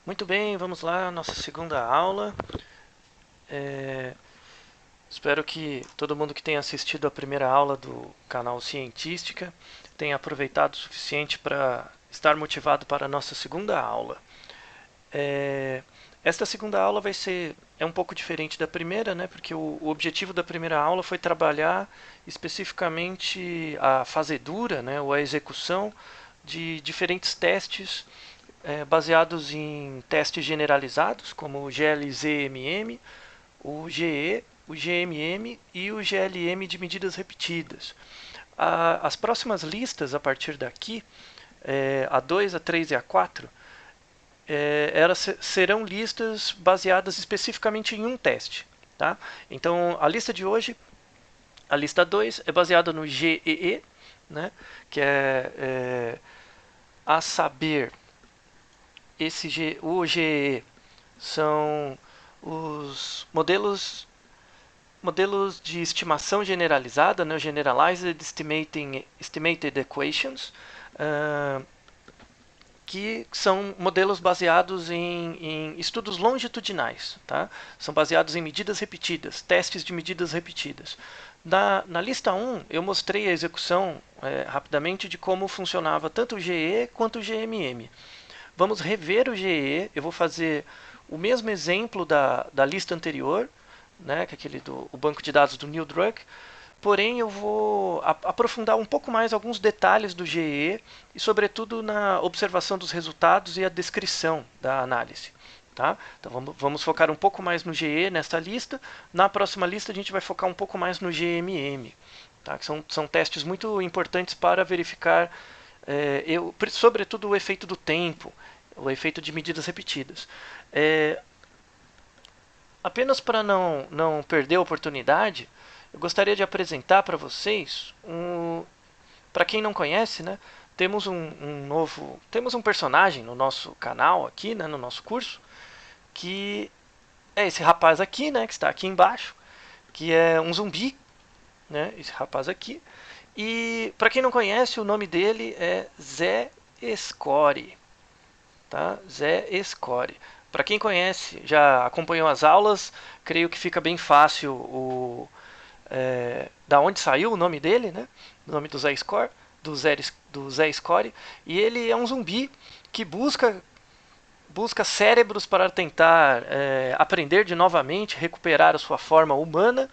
Muito bem, vamos lá, nossa segunda aula. É, Espero que todo mundo que tenha assistido a primeira aula do canal Cientística tenha aproveitado o suficiente para estar motivado para a nossa segunda aula. É, Esta segunda aula é um pouco diferente da primeira, né? Porque o objetivo da primeira aula foi trabalhar especificamente a fazedura, né? Ou a execução de diferentes testes baseados em testes generalizados, como o GLZ-MM, o GE, o GMM e o GLM de medidas repetidas. As próximas listas, a partir daqui, a 2, a 3 e a 4, elas serão listas baseadas especificamente em um teste. Tá? Então, a lista de hoje, a lista 2, é baseada no GEE, né? Que a saber, o GEE são os modelos de estimação generalizada, né, Generalized Estimated Equations, uh, que são modelos baseados em estudos longitudinais. Tá? São baseados em medidas repetidas, testes de medidas repetidas. Na lista 1, eu mostrei a execução rapidamente de como funcionava tanto o GE quanto o GMM. Vamos rever o GE, eu vou fazer o mesmo exemplo da lista anterior, né, que é aquele do o banco de dados do New Drug, porém eu vou aprofundar um pouco mais alguns detalhes do GE e, sobretudo, na observação dos resultados e a descrição da análise. Tá? Então vamos focar um pouco mais no GE nesta lista. Na próxima lista a gente vai focar um pouco mais no GMM, tá? Que são testes muito importantes para verificar, sobretudo, o efeito do tempo, o efeito de medidas repetidas. Apenas para não perder a oportunidade, eu gostaria de apresentar para vocês, para quem não conhece, né, temos um personagem no nosso canal aqui, né, no nosso curso, que é esse rapaz aqui, né, que está aqui embaixo, que é um zumbi, né, esse rapaz aqui. E para quem não conhece, o nome dele é Zé Score, tá? Zé Score. Para quem conhece, já acompanhou as aulas, creio que fica bem fácil da onde saiu o nome dele, né? O nome do Zé Score, do Zé Score. E ele é um zumbi que busca cérebros para tentar aprender de novamente, recuperar a sua forma humana.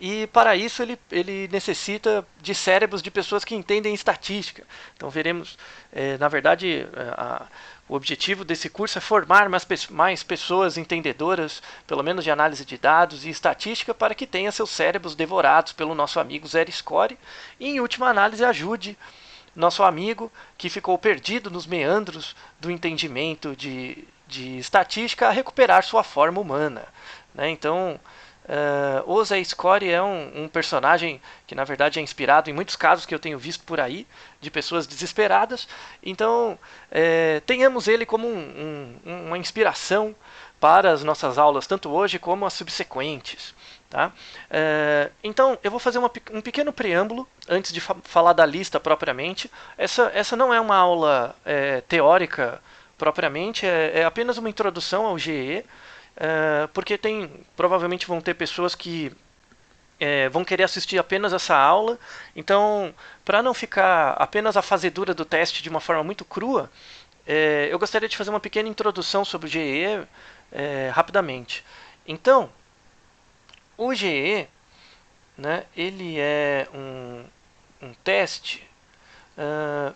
E para isso ele necessita de cérebros de pessoas que entendem estatística. Então veremos, na verdade, o objetivo desse curso é formar mais pessoas entendedoras, pelo menos de análise de dados e estatística, para que tenham seus cérebros devorados pelo nosso amigo Zé Score e, em última análise, ajude nosso amigo que ficou perdido nos meandros do entendimento de estatística a recuperar sua forma humana. Né? Então, o Zé Score é um personagem que, na verdade, é inspirado em muitos casos que eu tenho visto por aí, de pessoas desesperadas. Então, tenhamos ele como uma inspiração para as nossas aulas, tanto hoje como as subsequentes. Tá? Então, eu vou fazer um pequeno preâmbulo antes de falar da lista propriamente. Essa não é uma aula teórica propriamente, é apenas uma introdução ao GE, porque provavelmente vão ter pessoas que vão querer assistir apenas essa aula. Então, para não ficar apenas a fazedura do teste de uma forma muito crua, eu gostaria de fazer uma pequena introdução sobre o GE rapidamente. Então, o GE, né, ele é um teste,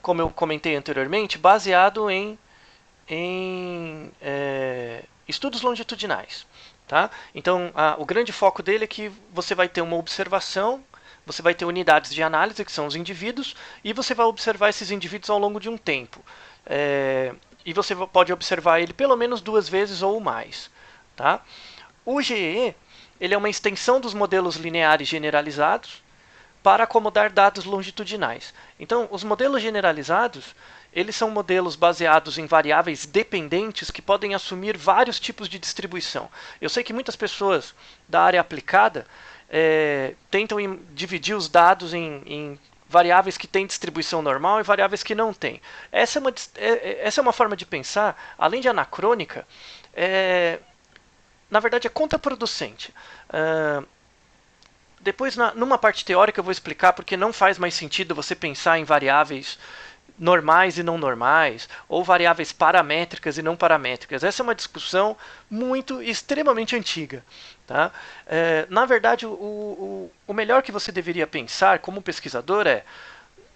como eu comentei anteriormente, baseado em estudos longitudinais. Tá? Então, o grande foco dele é que você vai ter uma observação, você vai ter unidades de análise, que são os indivíduos, e você vai observar esses indivíduos ao longo de um tempo. E você pode observar ele pelo menos 2 vezes ou mais. Tá? O GE ele é uma extensão dos modelos lineares generalizados para acomodar dados longitudinais. Então, os modelos generalizados eles são modelos baseados em variáveis dependentes que podem assumir vários tipos de distribuição. Eu sei que muitas pessoas da área aplicada tentam dividir os dados em variáveis que têm distribuição normal e variáveis que não têm. Essa é uma forma de pensar, além de anacrônica, na verdade é contraproducente. Depois, numa parte teórica, eu vou explicar porque não faz mais sentido você pensar em variáveis normais e não normais, ou variáveis paramétricas e não paramétricas. Essa é uma discussão extremamente antiga. Tá? Na verdade, o melhor que você deveria pensar como pesquisador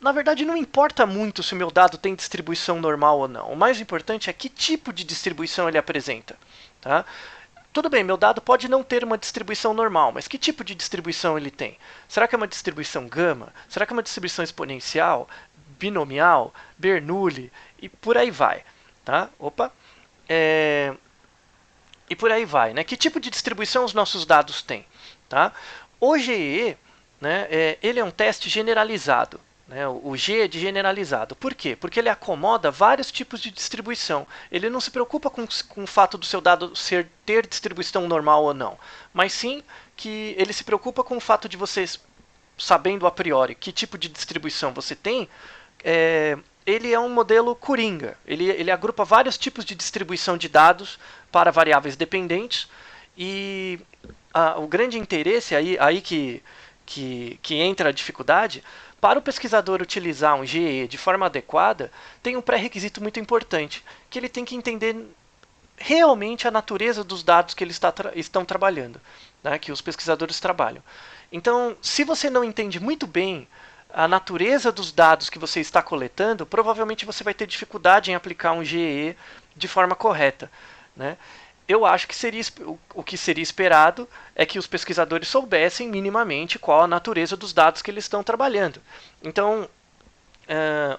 na verdade, não importa muito se o meu dado tem distribuição normal ou não. O mais importante é que tipo de distribuição ele apresenta. Tá? Tudo bem, meu dado pode não ter uma distribuição normal, mas que tipo de distribuição ele tem? Será que é uma distribuição gama? Será que é uma distribuição exponencial? Binomial? Bernoulli? E por aí vai. Tá? Opa! E por aí vai. Né? Que tipo de distribuição os nossos dados têm? Tá? O GEE, né, ele é um teste generalizado. Né? O G é de generalizado. Por quê? Porque ele acomoda vários tipos de distribuição. Ele não se preocupa com o fato do seu dado ter distribuição normal ou não, mas sim que ele se preocupa com o fato de vocês, sabendo a priori que tipo de distribuição você tem, ele é um modelo coringa. Ele agrupa vários tipos de distribuição de dados para variáveis dependentes e o grande interesse, aí que entra a dificuldade, para o pesquisador utilizar um GE de forma adequada, tem um pré-requisito muito importante, que ele tem que entender realmente a natureza dos dados que eles estão trabalhando, né, que os pesquisadores trabalham. Então, se você não entende muito bem a natureza dos dados que você está coletando, provavelmente você vai ter dificuldade em aplicar um GE de forma correta. Né? Eu acho que o que seria esperado é que os pesquisadores soubessem minimamente qual a natureza dos dados que eles estão trabalhando. Então,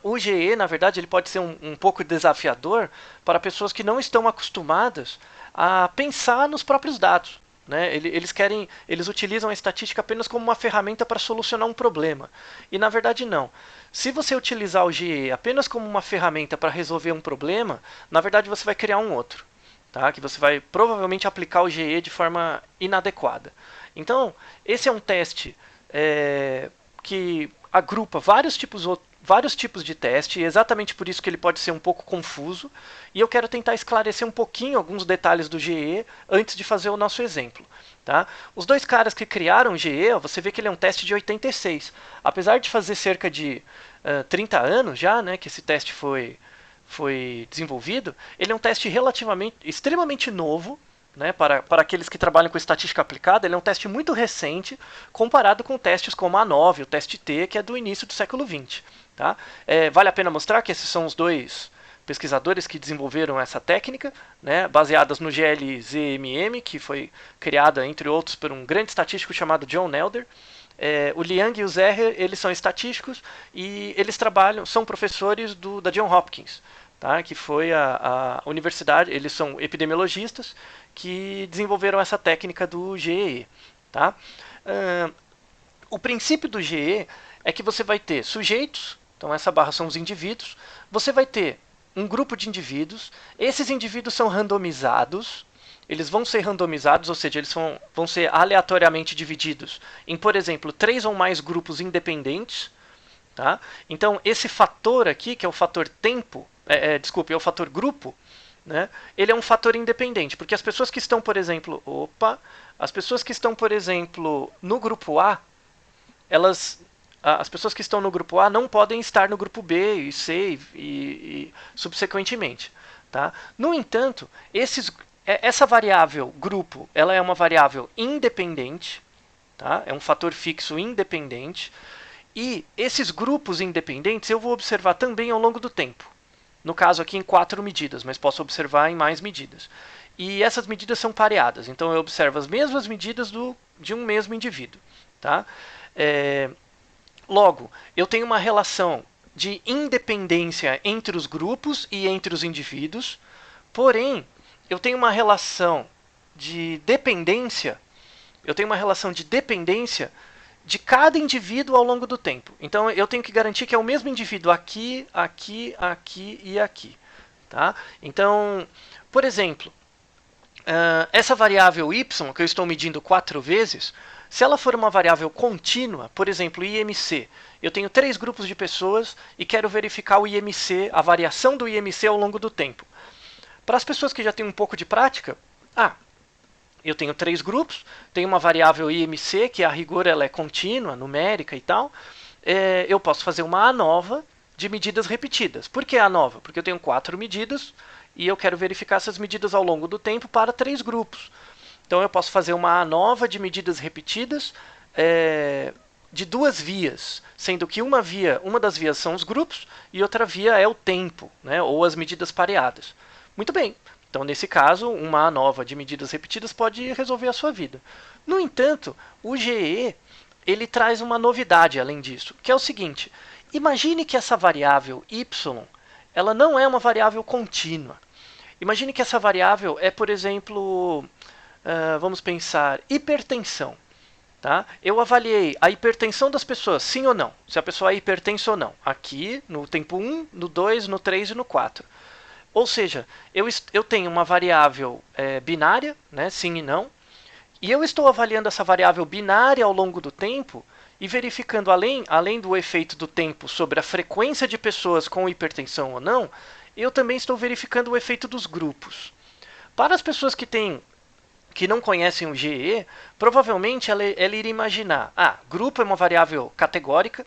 o GE, na verdade, ele pode ser um pouco desafiador para pessoas que não estão acostumadas a pensar nos próprios dados. Né? Eles utilizam a estatística apenas como uma ferramenta para solucionar um problema. E na verdade não. Se você utilizar o GE apenas como uma ferramenta para resolver um problema, na verdade você vai criar um outro. Tá? Que você vai provavelmente aplicar o GE de forma inadequada. Então, esse é um teste que agrupa vários tipos de teste, e exatamente por isso que ele pode ser um pouco confuso, e eu quero tentar esclarecer um pouquinho alguns detalhes do GE antes de fazer o nosso exemplo. Tá? Os dois caras que criaram o GE, você vê que ele é um teste de 86. Apesar de fazer cerca de 30 anos já, né, que esse teste foi desenvolvido, ele é um teste extremamente novo, né, para aqueles que trabalham com estatística aplicada. Ele é um teste muito recente comparado com testes como a ANOVA, o teste T, que é do início do século XX. Tá? Vale a pena mostrar que esses são os dois pesquisadores que desenvolveram essa técnica, né, baseadas no GLZMM, que foi criada, entre outros, por um grande estatístico chamado John Nelder. O Liang e o Zerrer, eles são estatísticos e eles são professores da Johns Hopkins, tá? Que foi a universidade, eles são epidemiologistas que desenvolveram essa técnica do GE. Tá? O princípio do GE é que você vai ter sujeitos, então essa barra são os indivíduos, você vai ter um grupo de indivíduos, esses indivíduos são randomizados, eles vão ser randomizados, ou seja, eles vão ser aleatoriamente divididos em, por exemplo, 3 ou mais grupos independentes. Tá? Então, esse fator aqui, que é o fator tempo, é o fator grupo, né? Ele é um fator independente, porque as pessoas que estão, por exemplo, no grupo A, as pessoas que estão no grupo A não podem estar no grupo B e C e subsequentemente. Tá? No entanto, essa variável grupo, ela é uma variável independente, tá? É um fator fixo independente, e esses grupos independentes eu vou observar também ao longo do tempo. No caso aqui em 4 medidas, mas posso observar em mais medidas. E essas medidas são pareadas, então eu observo as mesmas medidas de um mesmo indivíduo. Tá? Logo, eu tenho uma relação de independência entre os grupos e entre os indivíduos, porém, eu tenho uma relação de dependência, de cada indivíduo ao longo do tempo. Então eu tenho que garantir que é o mesmo indivíduo aqui, aqui, aqui e aqui. Tá? Então, por exemplo, essa variável y, que eu estou medindo 4 vezes, Se ela for uma variável contínua, por exemplo, IMC, eu tenho 3 grupos de pessoas e quero verificar o IMC, a variação do IMC ao longo do tempo. Para as pessoas que já têm um pouco de prática, eu tenho 3 grupos, tenho uma variável IMC, que a rigor ela é contínua, numérica e tal, eu posso fazer uma ANOVA de medidas repetidas. Por que ANOVA? Porque eu tenho 4 medidas e eu quero verificar essas medidas ao longo do tempo para 3 grupos. Então eu posso fazer uma ANOVA de medidas repetidas de 2 vias, sendo que uma das vias são os grupos e outra via é o tempo, né, ou as medidas pareadas. Muito bem. Então, nesse caso, uma ANOVA de medidas repetidas pode resolver a sua vida. No entanto, o GE ele traz uma novidade além disso, que é o seguinte: imagine que essa variável y ela não é uma variável contínua. Imagine que essa variável é, por exemplo, vamos pensar, hipertensão. Tá? Eu avaliei a hipertensão das pessoas, sim ou não, se a pessoa é hipertensa ou não, aqui no tempo 1, no 2, no 3 e no 4. Ou seja, eu tenho uma variável binária, né, sim e não, e eu estou avaliando essa variável binária ao longo do tempo e verificando, além do efeito do tempo sobre a frequência de pessoas com hipertensão ou não, eu também estou verificando o efeito dos grupos. Para as pessoas que não conhecem o GE, provavelmente ela iria imaginar, grupo é uma variável categórica,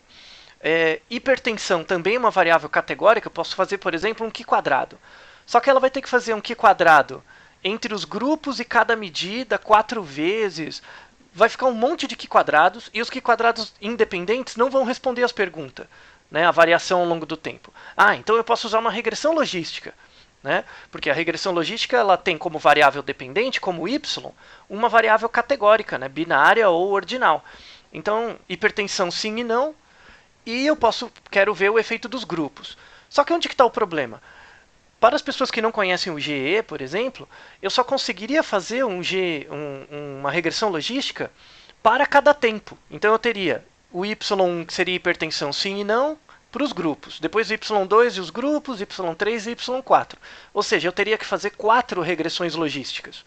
hipertensão também é uma variável categórica, eu posso fazer, por exemplo, um Q quadrado. Só que ela vai ter que fazer um Q quadrado entre os grupos e cada medida 4 vezes. Vai ficar um monte de Q quadrados e os Q quadrados independentes não vão responder as perguntas, né, a variação ao longo do tempo. Então eu posso usar uma regressão logística. Né? Porque a regressão logística ela tem como variável dependente, como y, uma variável categórica, né, binária ou ordinal. Então, hipertensão sim e não, e quero ver o efeito dos grupos. Só que onde que está o problema? Para as pessoas que não conhecem o GE, por exemplo, eu só conseguiria fazer uma regressão logística para cada tempo. Então eu teria o y1, que seria hipertensão sim e não, para os grupos. Depois o y2 e os grupos, y3 e y4. Ou seja, eu teria que fazer 4 regressões logísticas.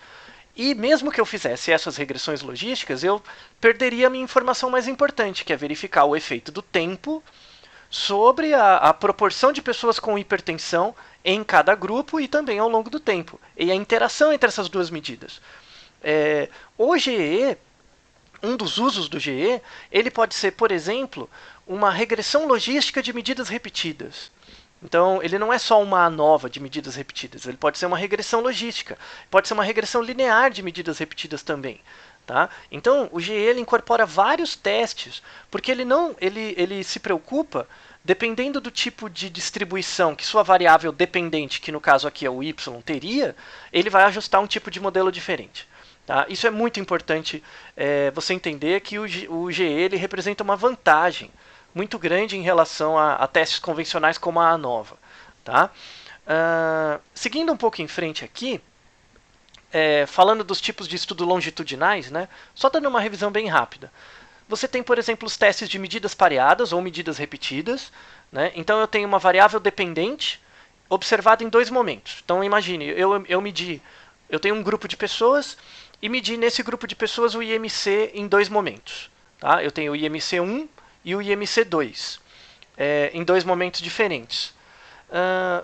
E mesmo que eu fizesse essas regressões logísticas, eu perderia a minha informação mais importante, que é verificar o efeito do tempo sobre a proporção de pessoas com hipertensão em cada grupo e também ao longo do tempo. E a interação entre essas duas medidas. O GE, um dos usos do GE, ele pode ser, por exemplo, uma regressão logística de medidas repetidas. Então, ele não é só uma ANOVA de medidas repetidas, ele pode ser uma regressão logística, pode ser uma regressão linear de medidas repetidas também. Tá? Então, o GE ele incorpora vários testes, porque ele se preocupa, dependendo do tipo de distribuição que sua variável dependente, que no caso aqui é o y, teria, ele vai ajustar um tipo de modelo diferente. Tá? Isso é muito importante você entender que o GE ele representa uma vantagem muito grande em relação a testes convencionais como a ANOVA. Tá? Seguindo um pouco em frente aqui, falando dos tipos de estudo longitudinais, né, só dando uma revisão bem rápida. Você tem, por exemplo, os testes de medidas pareadas ou medidas repetidas. Né? Então eu tenho uma variável dependente observada em 2 momentos. Então imagine, eu tenho um grupo de pessoas e medi nesse grupo de pessoas o IMC em 2 momentos. Tá? Eu tenho o IMC1 e o IMC2 em 2 momentos diferentes.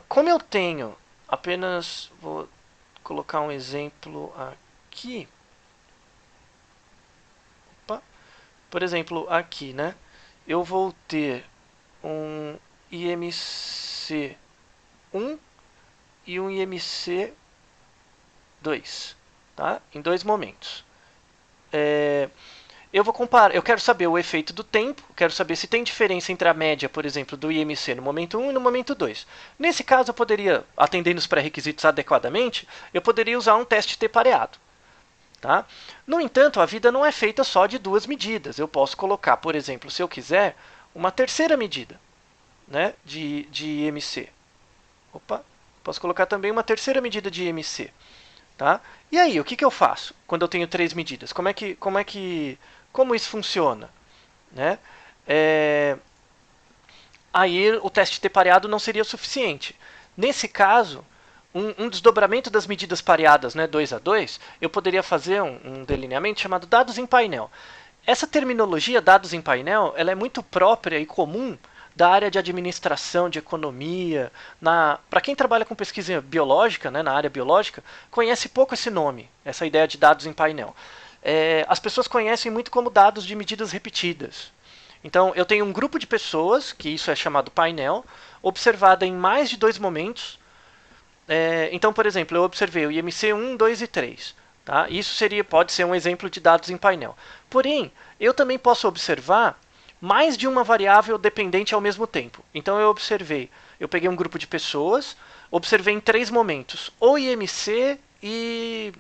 Como eu tenho apenas... Vou colocar um exemplo aqui. Opa. Por exemplo, aqui, né? Eu vou ter um IMC1 e um IMC2, tá? Em 2 momentos. Eu vou comparar, eu quero saber o efeito do tempo, quero saber se tem diferença entre a média, por exemplo, do IMC no momento 1 e no momento 2. Nesse caso, eu poderia, atendendo os pré-requisitos adequadamente, eu poderia usar um teste T pareado. Tá? No entanto, a vida não é feita só de 2 medidas. Eu posso colocar, por exemplo, se eu quiser, uma terceira medida, né, de IMC. Posso colocar também uma terceira medida de IMC. Tá? E aí, o que eu faço quando eu tenho 3 medidas? Como isso funciona? Né? Aí o teste T pareado não seria o suficiente. Nesse caso, um desdobramento das medidas pareadas, né, 2 a 2, eu poderia fazer um delineamento chamado dados em painel. Essa terminologia, dados em painel, ela é muito própria e comum da área de administração, de economia. Para quem trabalha com pesquisa biológica, né, na área biológica, conhece pouco esse nome, essa ideia de dados em painel. As pessoas conhecem muito como dados de medidas repetidas. Então, eu tenho um grupo de pessoas, que isso é chamado painel, observada em mais de 2 momentos. Então, por exemplo, eu observei o IMC 1, 2 e 3. Tá? Isso pode ser um exemplo de dados em painel. Porém, eu também posso observar mais de uma variável dependente ao mesmo tempo. Então, eu peguei um grupo de pessoas, observei em 3 momentos o IMC e,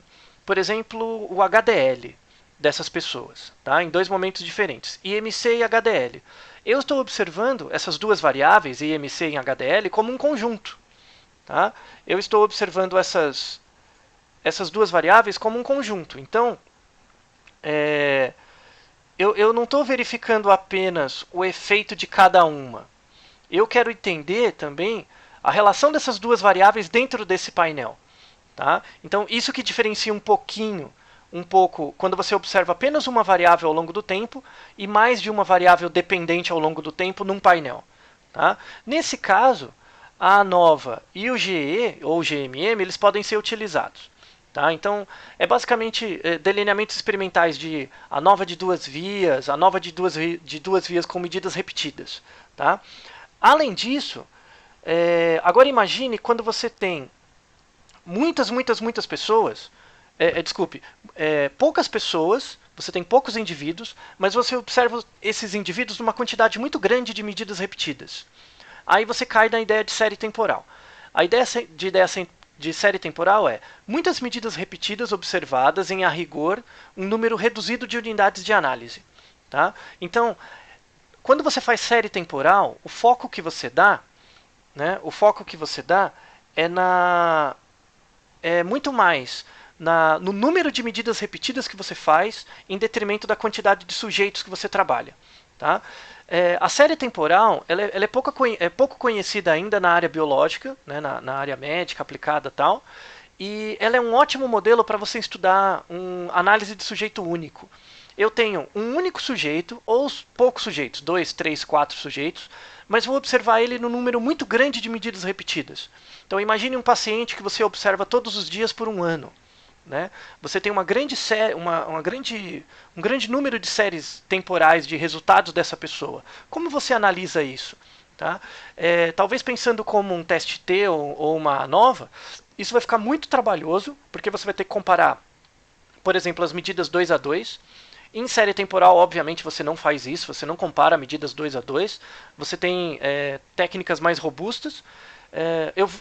por exemplo, o HDL dessas pessoas, tá? Em 2 momentos diferentes, IMC e HDL. Eu estou observando essas duas variáveis, IMC e HDL, como um conjunto. Tá? Eu estou observando essas duas variáveis como um conjunto. Então, eu não estou verificando apenas o efeito de cada uma. Eu quero entender também a relação dessas duas variáveis dentro desse painel. Tá? Então, isso que diferencia um pouco, quando você observa apenas uma variável ao longo do tempo e mais de uma variável dependente ao longo do tempo num painel. Tá? Nesse caso, a ANOVA e o GE, ou GMM, eles podem ser utilizados. Tá? Então, é basicamente delineamentos experimentais de ANOVA de 2 vias, ANOVA de duas vias com medidas repetidas. Tá? Além disso, agora imagine quando você tem muitas pessoas, poucas pessoas, você tem poucos indivíduos, mas você observa esses indivíduos numa quantidade muito grande de medidas repetidas. Aí você cai na ideia de série temporal. A ideia de série temporal é muitas medidas repetidas observadas em, a rigor, um número reduzido de unidades de análise. Tá? Então, quando você faz série temporal, o foco que você dá, né, é muito mais no número de medidas repetidas que você faz em detrimento da quantidade de sujeitos que você trabalha. Tá? A série temporal ela é pouco conhecida ainda na área biológica, né, na área médica aplicada e tal, e ela é um ótimo modelo para você estudar análise de sujeito único. Eu tenho um único sujeito, ou poucos sujeitos, 2, 3, 4 sujeitos, mas vou observar ele num número muito grande de medidas repetidas. Então imagine um paciente que você observa todos os dias por um ano. Né? Você tem um grande número de séries temporais de resultados dessa pessoa. Como você analisa isso? Tá? Talvez pensando como um teste T ou uma ANOVA, isso vai ficar muito trabalhoso, porque você vai ter que comparar, por exemplo, as medidas 2 a 2. Em série temporal, obviamente, você não faz isso, você não compara medidas 2 a 2. Você tem técnicas mais robustas.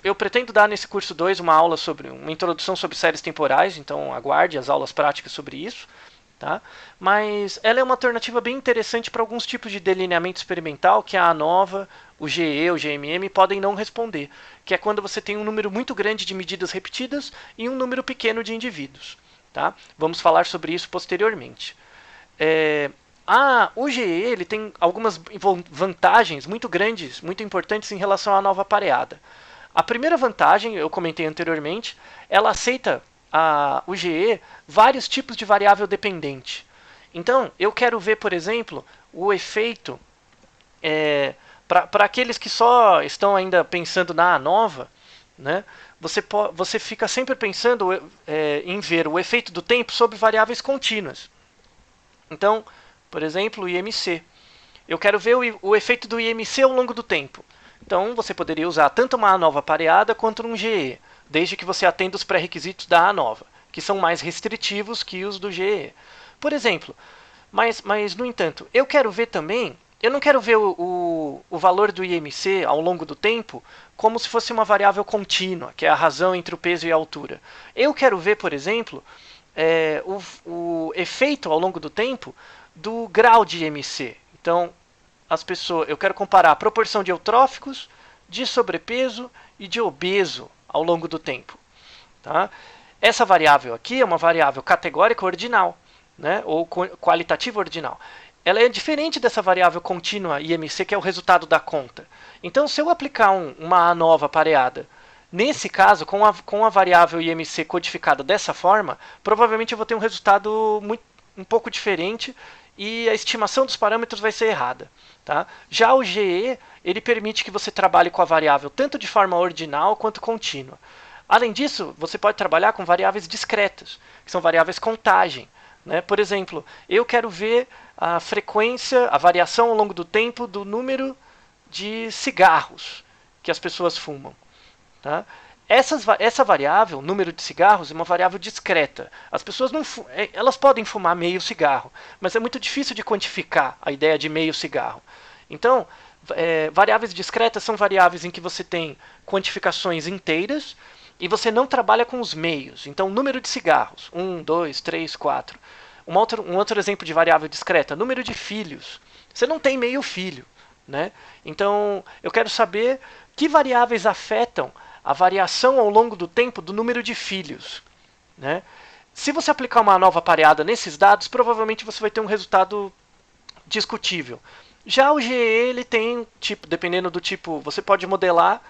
Eu pretendo dar nesse curso 2 uma aula sobre uma introdução sobre séries temporais, então aguarde as aulas práticas sobre isso. Tá? Mas ela é uma alternativa bem interessante para alguns tipos de delineamento experimental que a ANOVA, o GE, o GMM podem não responder, que é quando você tem um número muito grande de medidas repetidas e um número pequeno de indivíduos. Tá? Vamos falar sobre isso posteriormente. O GE ele tem algumas vantagens muito grandes, muito importantes em relação à nova pareada. A primeira vantagem, eu comentei anteriormente, ela aceita o GE vários tipos de variável dependente. Então, eu quero ver, por exemplo, o efeito para aqueles que só estão ainda pensando na ANOVA, né? Você fica sempre pensando em ver o efeito do tempo sobre variáveis contínuas. Então, por exemplo, o IMC. Eu quero ver o efeito do IMC ao longo do tempo. Então, você poderia usar tanto uma ANOVA pareada quanto um GE, desde que você atenda os pré-requisitos da ANOVA, que são mais restritivos que os do GE. Por exemplo, mas no entanto, eu quero ver também, eu não quero ver o valor do IMC ao longo do tempo como se fosse uma variável contínua, que é a razão entre o peso e a altura. Eu quero ver, por exemplo, o efeito ao longo do tempo do grau de IMC. Então, eu quero comparar a proporção de eutróficos, de sobrepeso e de obeso ao longo do tempo. Tá? Essa variável aqui é uma variável categórica ordinal, né? Ou qualitativa ordinal. Ela é diferente dessa variável contínua IMC, que é o resultado da conta. Então, se eu aplicar uma ANOVA pareada, nesse caso, com a variável IMC codificada dessa forma, provavelmente eu vou ter um resultado um pouco diferente e a estimação dos parâmetros vai ser errada. Tá? Já o GE, ele permite que você trabalhe com a variável tanto de forma ordinal quanto contínua. Além disso, você pode trabalhar com variáveis discretas, que são variáveis contagem. Né? Por exemplo, eu quero ver a frequência, a variação ao longo do tempo do número de cigarros que as pessoas fumam. Tá? Essa variável, número de cigarros, é uma variável discreta. As pessoas não elas podem fumar meio cigarro, mas é muito difícil de quantificar a ideia de meio cigarro. Então, variáveis discretas são variáveis em que você tem quantificações inteiras e você não trabalha com os meios. Então, número de cigarros, 1, 2, 3, 4. Um outro exemplo de variável discreta, número de filhos. Você não tem meio filho. Né? Então, eu quero saber que variáveis afetam a variação ao longo do tempo do número de filhos. Né? Se você aplicar uma nova pareada nesses dados, provavelmente você vai ter um resultado discutível. Já o GE, ele tem, tipo, dependendo do tipo, você pode modelar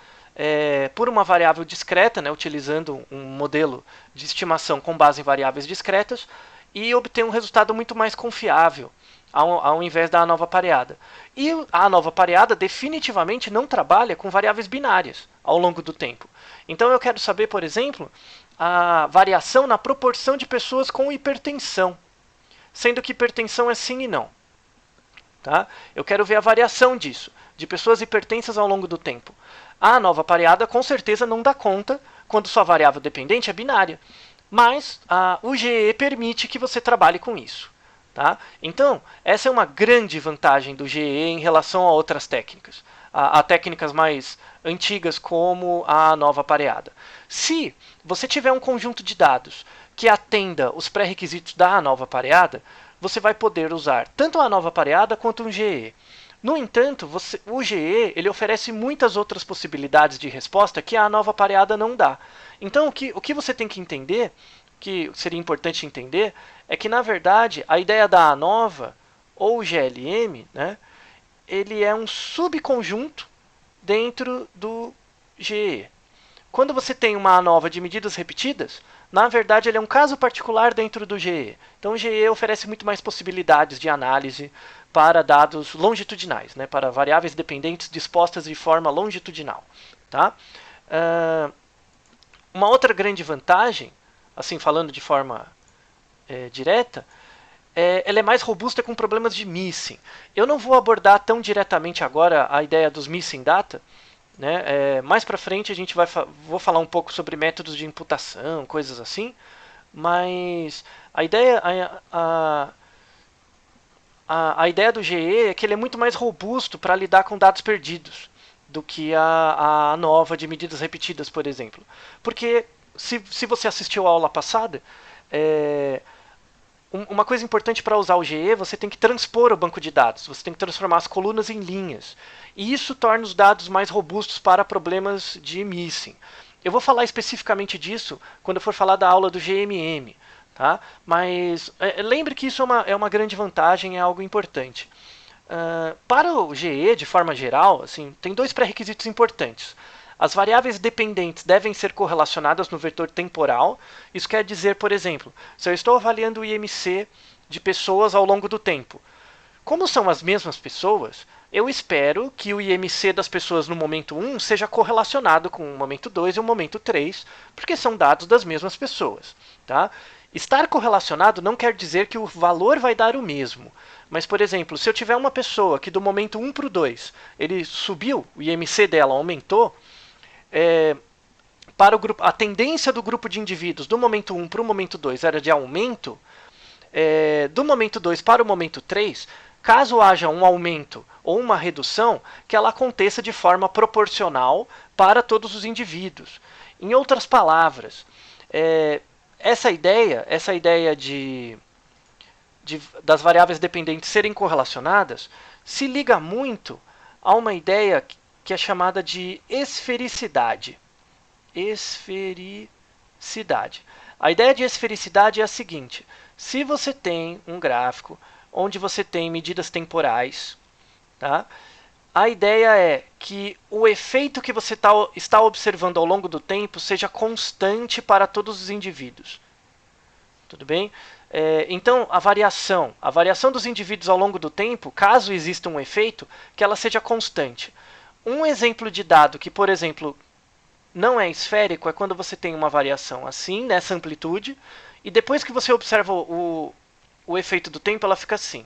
por uma variável discreta, né, utilizando um modelo de estimação com base em variáveis discretas, e obter um resultado muito mais confiável, ao invés da nova pareada. E a nova pareada definitivamente não trabalha com variáveis binárias ao longo do tempo. Então eu quero saber, por exemplo, a variação na proporção de pessoas com hipertensão, sendo que hipertensão é sim e não. Tá? Eu quero ver a variação disso, de pessoas hipertensas ao longo do tempo. A nova pareada com certeza não dá conta quando sua variável dependente é binária, mas o GE permite que você trabalhe com isso. Tá? Então, essa é uma grande vantagem do GE em relação a outras técnicas, a técnicas mais antigas como a nova pareada. Se você tiver um conjunto de dados que atenda os pré-requisitos da nova pareada, você vai poder usar tanto a nova pareada quanto um GE. No entanto, o GE ele oferece muitas outras possibilidades de resposta que a nova pareada não dá. Então, o que você tem que entender, que seria importante entender, é que, na verdade, a ideia da ANOVA, ou GLM, né, ele é um subconjunto dentro do GE. Quando você tem uma ANOVA de medidas repetidas, na verdade ele é um caso particular dentro do GE. Então o GE oferece muito mais possibilidades de análise para dados longitudinais, né, para variáveis dependentes dispostas de forma longitudinal. Tá? Uma outra grande vantagem, assim falando de forma direta, ela é mais robusta com problemas de missing. Eu não vou abordar tão diretamente agora a ideia dos missing data. Né? Mais para frente a gente vou falar um pouco sobre métodos de imputação, coisas assim, mas a ideia do GE é que ele é muito mais robusto para lidar com dados perdidos do que a nova de medidas repetidas, por exemplo. Porque se você assistiu à aula passada, uma coisa importante para usar o GE, você tem que transpor o banco de dados, você tem que transformar as colunas em linhas. E isso torna os dados mais robustos para problemas de missing. Eu vou falar especificamente disso quando eu for falar da aula do GMM. Tá? Mas lembre que isso é uma grande vantagem, é algo importante. Para o GE, de forma geral, assim, tem dois pré-requisitos importantes. As variáveis dependentes devem ser correlacionadas no vetor temporal. Isso quer dizer, por exemplo, se eu estou avaliando o IMC de pessoas ao longo do tempo, como são as mesmas pessoas, eu espero que o IMC das pessoas no momento 1 seja correlacionado com o momento 2 e o momento 3, porque são dados das mesmas pessoas. Tá? Estar correlacionado não quer dizer que o valor vai dar o mesmo. Mas, por exemplo, se eu tiver uma pessoa que do momento 1 para o 2, ele subiu, o IMC dela aumentou, para o grupo, a tendência do grupo de indivíduos do momento 1 para o momento 2 era de aumento, do momento 2 para o momento 3, caso haja um aumento ou uma redução, que ela aconteça de forma proporcional para todos os indivíduos. Em outras palavras, essa ideia das variáveis dependentes serem correlacionadas se liga muito a uma ideia que é chamada de esfericidade. Esfericidade. A ideia de esfericidade é a seguinte: se você tem um gráfico onde você tem medidas temporais, tá? A ideia é que o efeito que você está observando ao longo do tempo seja constante para todos os indivíduos. Tudo bem? Então, a variação dos indivíduos ao longo do tempo, caso exista um efeito, que ela seja constante. Um exemplo de dado que, por exemplo, não é esférico é quando você tem uma variação assim, nessa amplitude, e depois que você observa o efeito do tempo, ela fica assim.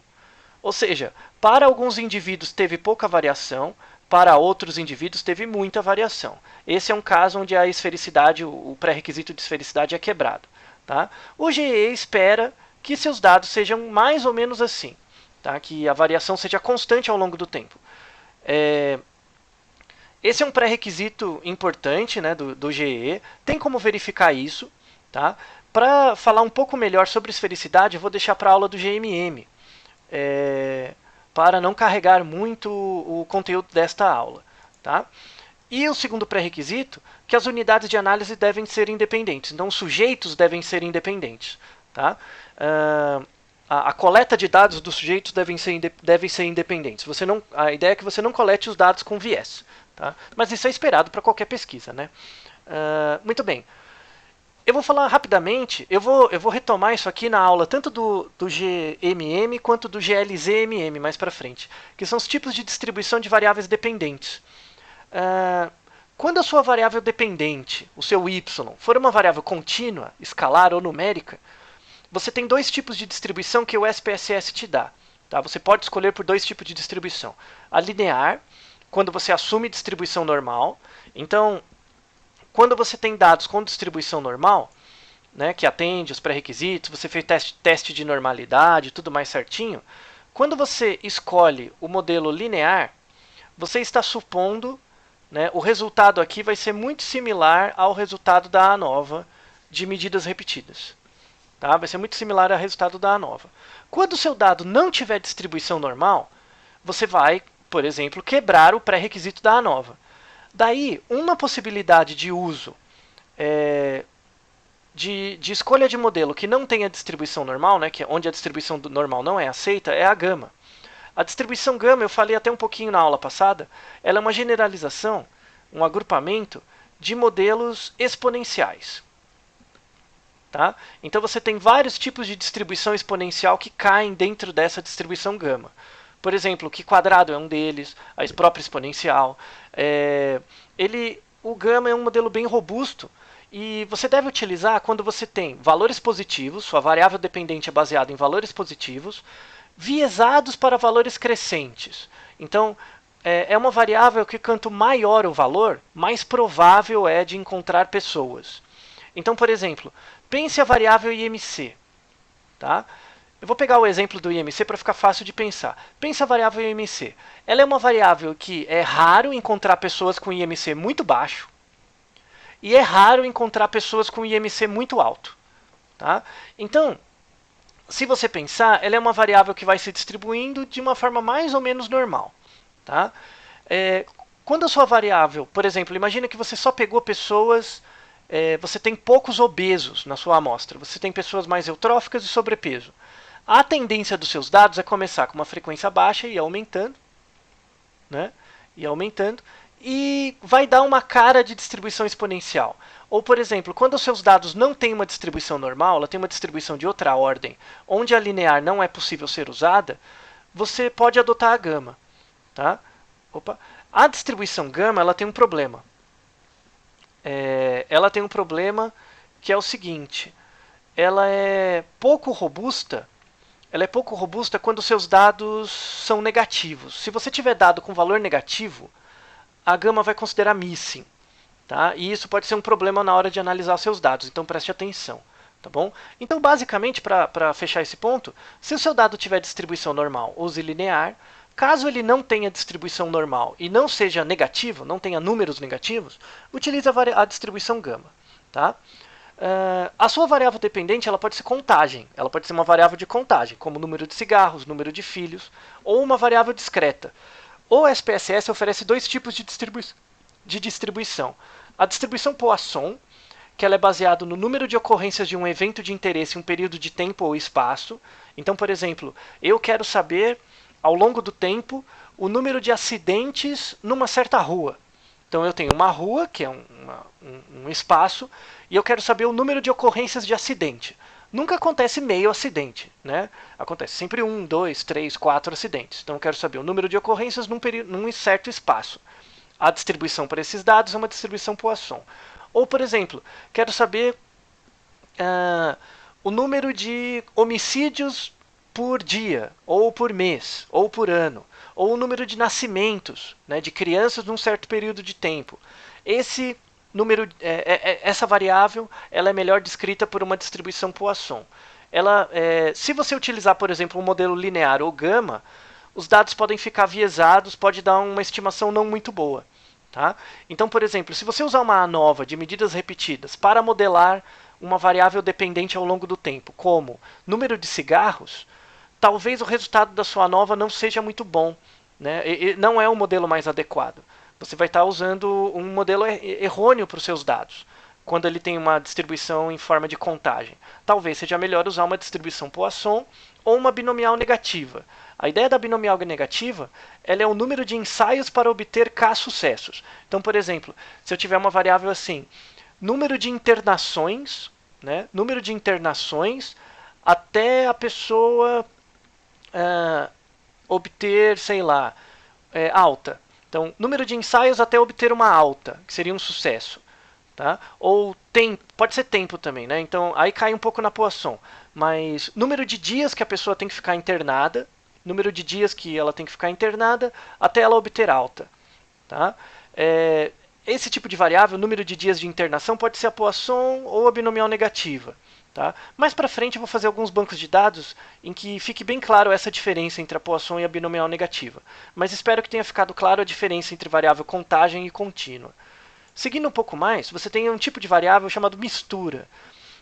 Ou seja, para alguns indivíduos teve pouca variação, para outros indivíduos teve muita variação. Esse é um caso onde a esfericidade, o pré-requisito de esfericidade é quebrado. Tá? O GE espera que seus dados sejam mais ou menos assim, tá? Que a variação seja constante ao longo do tempo. Esse é um pré-requisito importante, né, do GE. Tem como verificar isso. Tá? Para falar um pouco melhor sobre esfericidade, eu vou deixar para a aula do GMM, para não carregar muito o conteúdo desta aula. Tá? E o segundo pré-requisito, que as unidades de análise devem ser independentes. Então, os sujeitos devem ser independentes. Tá? A coleta de dados dos sujeitos devem ser independentes. A ideia é que você não colete os dados com viés. Tá? Mas isso é esperado para qualquer pesquisa. Né? Muito bem. Eu vou falar rapidamente, eu vou retomar isso aqui na aula tanto do GMM quanto do GLZMM mais para frente, que são os tipos de distribuição de variáveis dependentes. Quando a sua variável dependente, o seu y, for uma variável contínua, escalar ou numérica, você tem dois tipos de distribuição que o SPSS te dá. Tá? Você pode escolher por dois tipos de distribuição. A linear, quando você assume distribuição normal. Então, quando você tem dados com distribuição normal, né, que atende os pré-requisitos, você fez teste de normalidade, tudo mais certinho, quando você escolhe o modelo linear, você está supondo, né, o resultado aqui vai ser muito similar ao resultado da ANOVA de medidas repetidas. Tá? Vai ser muito similar ao resultado da ANOVA. Quando o seu dado não tiver distribuição normal, você vai, por exemplo, quebrar o pré-requisito da ANOVA. Daí, uma possibilidade de uso de escolha de modelo que não tenha distribuição normal, né, que é onde a distribuição normal não é aceita, é a gama. A distribuição gama, eu falei até um pouquinho na aula passada, ela é uma generalização, um agrupamento de modelos exponenciais. Tá? Então você tem vários tipos de distribuição exponencial que caem dentro dessa distribuição gama. Por exemplo, o Q quadrado é um deles, a própria exponencial. O gama é um modelo bem robusto e você deve utilizar quando você tem valores positivos, sua variável dependente é baseada em valores positivos, viesados para valores crescentes. Então, é uma variável que quanto maior o valor, mais provável é de encontrar pessoas. Então, por exemplo, pense a variável IMC. Tá? Eu vou pegar o exemplo do IMC para ficar fácil de pensar. Pense a variável IMC. Ela é uma variável que é raro encontrar pessoas com IMC muito baixo e é raro encontrar pessoas com IMC muito alto. Tá? Então, se você pensar, ela é uma variável que vai se distribuindo de uma forma mais ou menos normal. Tá? Quando a sua variável, por exemplo, imagina que você só pegou pessoas, você tem poucos obesos na sua amostra, você tem pessoas mais eutróficas e sobrepeso. A tendência dos seus dados é começar com uma frequência baixa e ir aumentando, né? E vai dar uma cara de distribuição exponencial. Ou, por exemplo, quando os seus dados não têm uma distribuição normal, ela tem uma distribuição de outra ordem, onde a linear não é possível ser usada, você pode adotar a gama. Tá? A distribuição gama ela tem um problema. Ela tem um problema que é o seguinte: ela é pouco robusta. Ela é pouco robusta quando os seus dados são negativos. Se você tiver dado com valor negativo, a gama vai considerar missing. Tá? E isso pode ser um problema na hora de analisar seus dados, então preste atenção. Tá bom? Então, basicamente, para fechar esse ponto, se o seu dado tiver distribuição normal, use linear. Caso ele não tenha distribuição normal e não seja negativo, não tenha números negativos, utilize a distribuição gama. Tá? A sua variável dependente ela pode ser contagem, ela pode ser uma variável de contagem, como número de cigarros, número de filhos, ou uma variável discreta. O SPSS oferece dois tipos de distribuição. A distribuição Poisson, que ela é baseada no número de ocorrências de um evento de interesse em um período de tempo ou espaço. Então, por exemplo, eu quero saber, ao longo do tempo, o número de acidentes numa certa rua. Então eu tenho uma rua, que é um espaço, e eu quero saber o número de ocorrências de acidente. nunca acontece meio acidente, né? Acontece sempre 1, 2, 3, 4 acidentes. Então eu quero saber o número de ocorrências num certo espaço. A distribuição para esses dados é uma distribuição Poisson. Ou, por exemplo, quero saber o número de homicídios por dia, ou por mês, ou por ano, ou o número de nascimentos, né, de crianças num certo período de tempo. Esse número, essa variável, ela é melhor descrita por uma distribuição Poisson. Se você utilizar, por exemplo, um modelo linear ou gama, os dados podem ficar viesados, pode dar uma estimação não muito boa. Tá? Então, por exemplo, se você usar uma ANOVA de medidas repetidas para modelar uma variável dependente ao longo do tempo, como número de cigarros, talvez o resultado da sua ANOVA não seja muito bom, né? E não é o modelo mais adequado. Você vai estar usando um modelo errôneo para os seus dados, quando ele tem uma distribuição em forma de contagem. Talvez seja melhor usar uma distribuição Poisson ou uma binomial negativa. A ideia da binomial negativa, ela é o número de ensaios para obter K sucessos. Então, por exemplo, se eu tiver uma variável assim, número de internações, né, número de internações até a pessoa obter, sei lá, alta. Então, número de ensaios até obter uma alta, que seria um sucesso. Tá? Ou pode ser tempo também, né? Então aí cai um pouco na Poisson. Mas número de dias que a pessoa tem que ficar internada, número de dias que ela tem que ficar internada até ela obter alta. Tá? Esse tipo de variável, número de dias de internação, pode ser a Poisson ou a binomial negativa. Tá? Mais para frente eu vou fazer alguns bancos de dados em que fique bem claro essa diferença entre a Poisson e a binomial negativa. Mas espero que tenha ficado claro a diferença entre variável contagem e contínua. Seguindo um pouco mais, você tem um tipo de variável chamado mistura.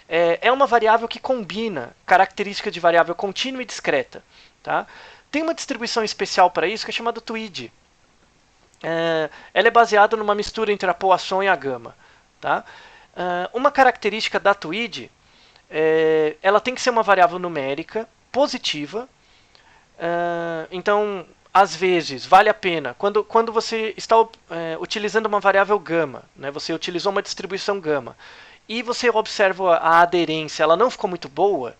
É uma variável que combina características de variável contínua e discreta. Tá? Tem uma distribuição especial para isso que é chamada TWID. Ela é baseada numa mistura entre a Poisson e a gama. Tá? Uma característica da TWID, ela tem que ser uma variável numérica, positiva. Então, às vezes, vale a pena, quando você está utilizando uma variável gama, né, você utilizou uma distribuição gama, e você observa a aderência, ela não ficou muito boa,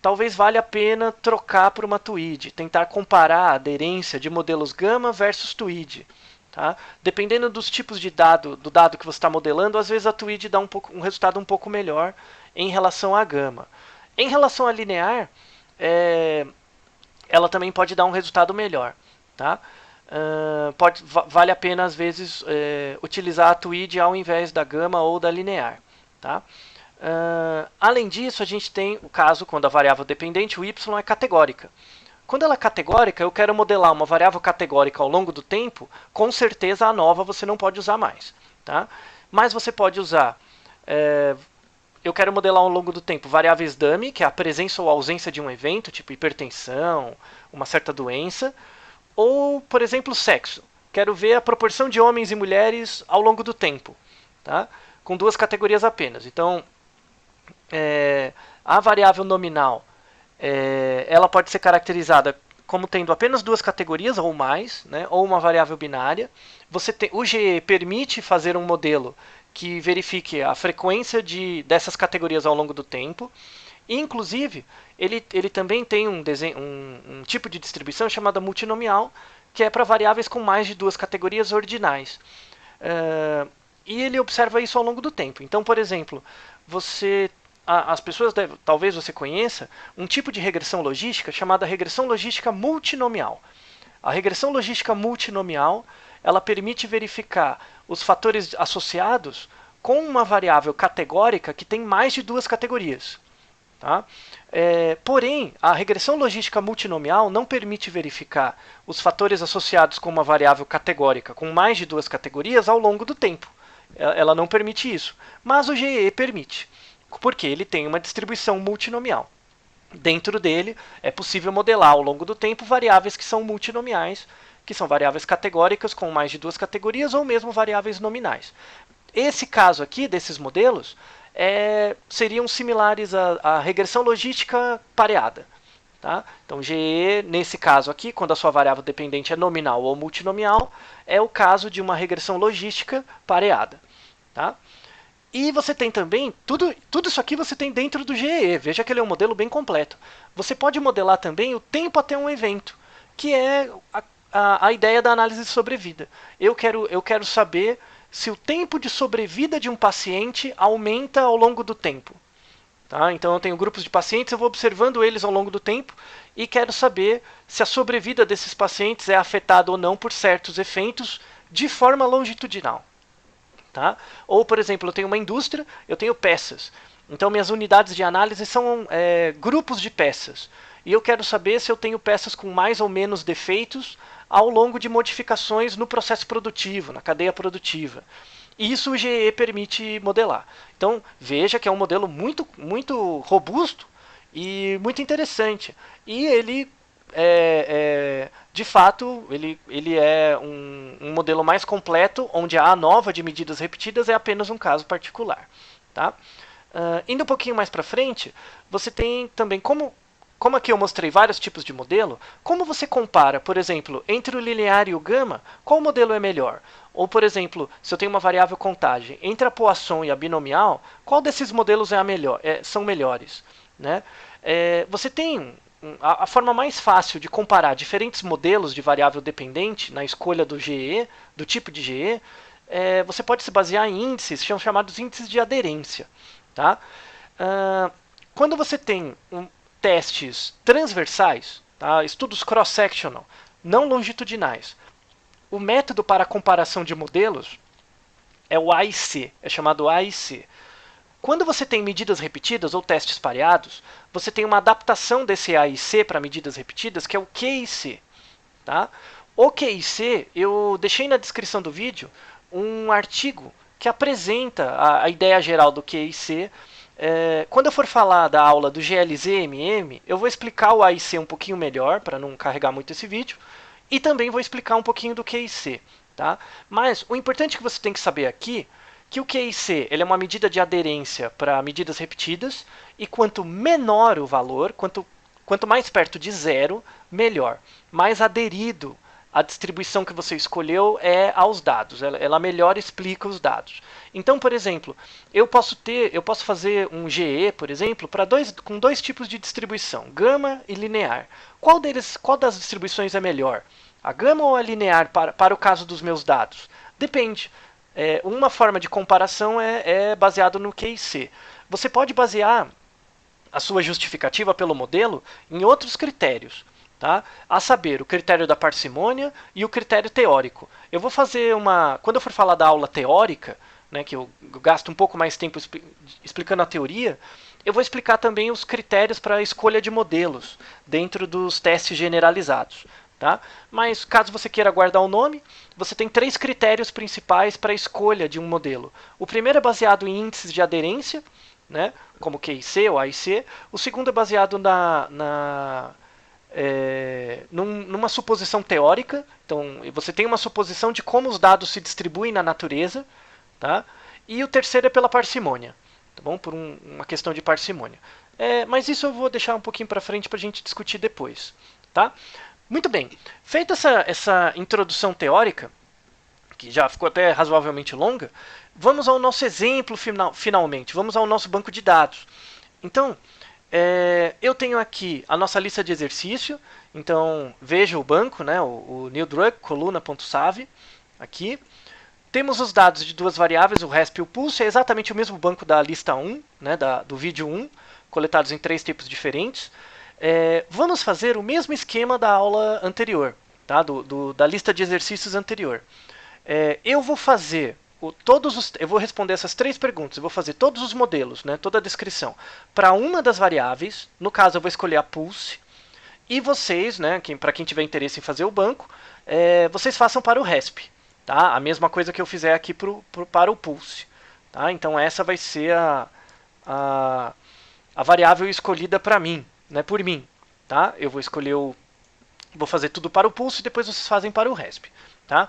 talvez valha a pena trocar por uma TWID, tentar comparar a aderência de modelos gama versus TWID. Tá? Dependendo dos tipos de do dado que você está modelando, às vezes a TWID dá um resultado um pouco melhor em relação à gama. Em relação à linear, ela também pode dar um resultado melhor. Tá? Vale a pena, às vezes, utilizar a TWID ao invés da gama ou da linear. Tá? Além disso, a gente tem o caso quando a variável dependente, o y, é categórica. Quando ela é categórica, eu quero modelar uma variável categórica ao longo do tempo, com certeza a ANOVA você não pode usar mais. Tá? Mas você pode usar... eu quero modelar ao longo do tempo variáveis dummy, que é a presença ou ausência de um evento, tipo hipertensão, uma certa doença. Ou, por exemplo, sexo. Quero ver a proporção de homens e mulheres ao longo do tempo. Tá? Com duas categorias apenas. Então, a variável nominal, ela pode ser caracterizada como tendo apenas duas categorias ou mais, né? Ou uma variável binária. O GE permite fazer um modelo que verifique a frequência dessas categorias ao longo do tempo. Inclusive, ele também tem um tipo de distribuição chamada multinomial, que é para variáveis com mais de duas categorias ordinais. E ele observa isso ao longo do tempo. Então, por exemplo, as pessoas talvez você conheça um tipo de regressão logística chamada regressão logística multinomial. A regressão logística multinomial, ela permite verificar os fatores associados com uma variável categórica que tem mais de duas categorias. Tá? Porém, a regressão logística multinomial não permite verificar os fatores associados com uma variável categórica com mais de duas categorias ao longo do tempo. Ela não permite isso. Mas o GE permite, porque ele tem uma distribuição multinomial. Dentro dele, é possível modelar ao longo do tempo variáveis que são multinomiais, que são variáveis categóricas com mais de duas categorias ou mesmo variáveis nominais. Esse caso aqui, desses modelos, seriam similares à regressão logística pareada. Tá? Então, GE, nesse caso aqui, quando a sua variável dependente é nominal ou multinomial, é o caso de uma regressão logística pareada. Tá? E você tem também, tudo isso aqui você tem dentro do GEE. Veja que ele é um modelo bem completo. Você pode modelar também o tempo até um evento, que é a ideia da análise de sobrevida. Eu quero saber se o tempo de sobrevida de um paciente aumenta ao longo do tempo. Tá? Então eu tenho grupos de pacientes, eu vou observando eles ao longo do tempo e quero saber se a sobrevida desses pacientes é afetada ou não por certos efeitos de forma longitudinal. Tá? Ou, por exemplo, eu tenho uma indústria, eu tenho peças. Então, minhas unidades de análise são grupos de peças. E eu quero saber se eu tenho peças com mais ou menos defeitos ao longo de modificações no processo produtivo, na cadeia produtiva. E isso o GE permite modelar. Então, veja que é um modelo muito robusto e muito interessante. E ele de fato, ele é um modelo mais completo, onde a ANOVA de medidas repetidas é apenas um caso particular. Tá? Indo um pouquinho mais para frente, você tem também, como aqui eu mostrei vários tipos de modelo, como você compara, por exemplo, entre o linear e o gama, qual modelo é melhor? Ou, por exemplo, se eu tenho uma variável contagem, entre a Poisson e a binomial, qual desses modelos são melhores? Né? Você tem a forma mais fácil de comparar diferentes modelos de variável dependente na escolha do GE, do tipo de GE, você pode se basear em índices, são chamados índices de aderência. Tá? Quando você tem testes transversais, tá? Estudos cross-sectional, não longitudinais, o método para comparação de modelos é o AIC, é chamado AIC. Quando você tem medidas repetidas ou testes pareados, você tem uma adaptação desse AIC para medidas repetidas, que é o QIC. Tá? O QIC, eu deixei na descrição do vídeo um artigo que apresenta a ideia geral do QIC. Quando eu for falar da aula do GLZ-MM, eu vou explicar o AIC um pouquinho melhor, para não carregar muito esse vídeo, e também vou explicar um pouquinho do QIC. Tá? Mas o importante que você tem que saber aqui que o QIC ele é uma medida de aderência para medidas repetidas, e quanto menor o valor, quanto mais perto de zero, melhor. Mais aderido a distribuição que você escolheu é aos dados, ela melhor explica os dados. Então, por exemplo, eu posso fazer um GE, por exemplo, com dois tipos de distribuição, gama e linear. Qual das distribuições é melhor? A gama ou a linear para o caso dos meus dados? Depende. Uma forma de comparação é baseado no QIC. Você pode basear a sua justificativa pelo modelo em outros critérios. Tá? A saber, o critério da parcimônia e o critério teórico. Eu vou fazer quando eu for falar da aula teórica, né, que eu gasto um pouco mais tempo explicando a teoria, eu vou explicar também os critérios para a escolha de modelos dentro dos testes generalizados. Tá? Mas caso você queira guardar o nome, você tem 3 critérios principais para a escolha de um modelo. O primeiro é baseado em índices de aderência, né, como QIC ou AIC. O segundo é baseado numa suposição teórica. Então, você tem uma suposição de como os dados se distribuem na natureza. Tá? E o terceiro é pela parcimônia, tá bom? Por uma questão de parcimônia. Mas isso eu vou deixar um pouquinho para frente para a gente discutir depois. Tá? Muito bem, feita essa introdução teórica, que já ficou até razoavelmente longa, vamos ao nosso exemplo finalmente, vamos ao nosso banco de dados. Então, eu tenho aqui a nossa lista de exercício, então veja o banco, né, o new drug, coluna.save, aqui. Temos os dados de duas variáveis, o resp e o pulse, é exatamente o mesmo banco da lista 1, né, do vídeo 1, coletados em 3 tipos diferentes. Vamos fazer o mesmo esquema da aula anterior, tá? Da lista de exercícios anterior. Eu vou fazer eu vou responder essas 3 perguntas. Eu vou fazer todos os modelos, né, toda a descrição, para uma das variáveis. No caso, eu vou escolher a pulse. E vocês, né, para quem tiver interesse em fazer o banco, vocês façam para o resp. Tá? A mesma coisa que eu fizer aqui para o pulse. Tá? Então essa vai ser a variável escolhida para mim. Né, por mim, tá? Eu vou fazer tudo para o pulse e depois vocês fazem para o resp, tá?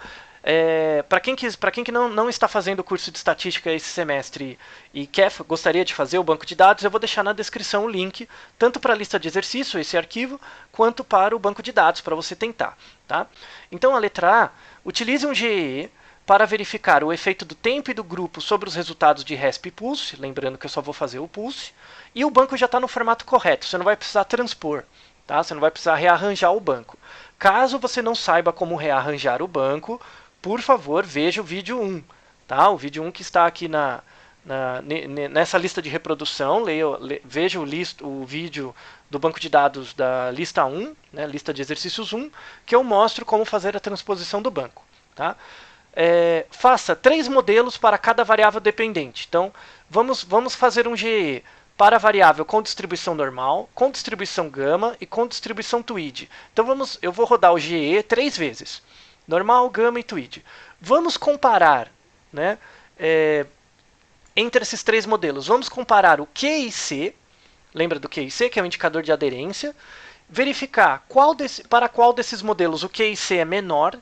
Para quem não está fazendo o curso de estatística esse semestre e gostaria de fazer o banco de dados, eu vou deixar na descrição o link tanto para a lista de exercício, esse arquivo, quanto para o banco de dados para você tentar, tá? Então a letra A, utilize um GE para verificar o efeito do tempo e do grupo sobre os resultados de RESP e Pulse, lembrando que eu só vou fazer o Pulse, e o banco já está no formato correto, você não vai precisar transpor, tá? Você não vai precisar rearranjar o banco. Caso você não saiba como rearranjar o banco, por favor, veja o vídeo 1, tá? O vídeo 1 que está aqui nessa lista de reprodução, veja o vídeo do banco de dados da lista 1, né, lista de exercícios 1, que eu mostro como fazer a transposição do banco. Tá? Faça 3 modelos para cada variável dependente. Então, vamos fazer um GE para a variável com distribuição normal, com distribuição gama e com distribuição tweed. Então, eu vou rodar o GE 3 vezes. Normal, gama e tweed. Vamos comparar, né, entre esses 3 modelos. Vamos comparar o QIC, lembra do QIC, que é o indicador de aderência, verificar para qual desses modelos o QIC é menor.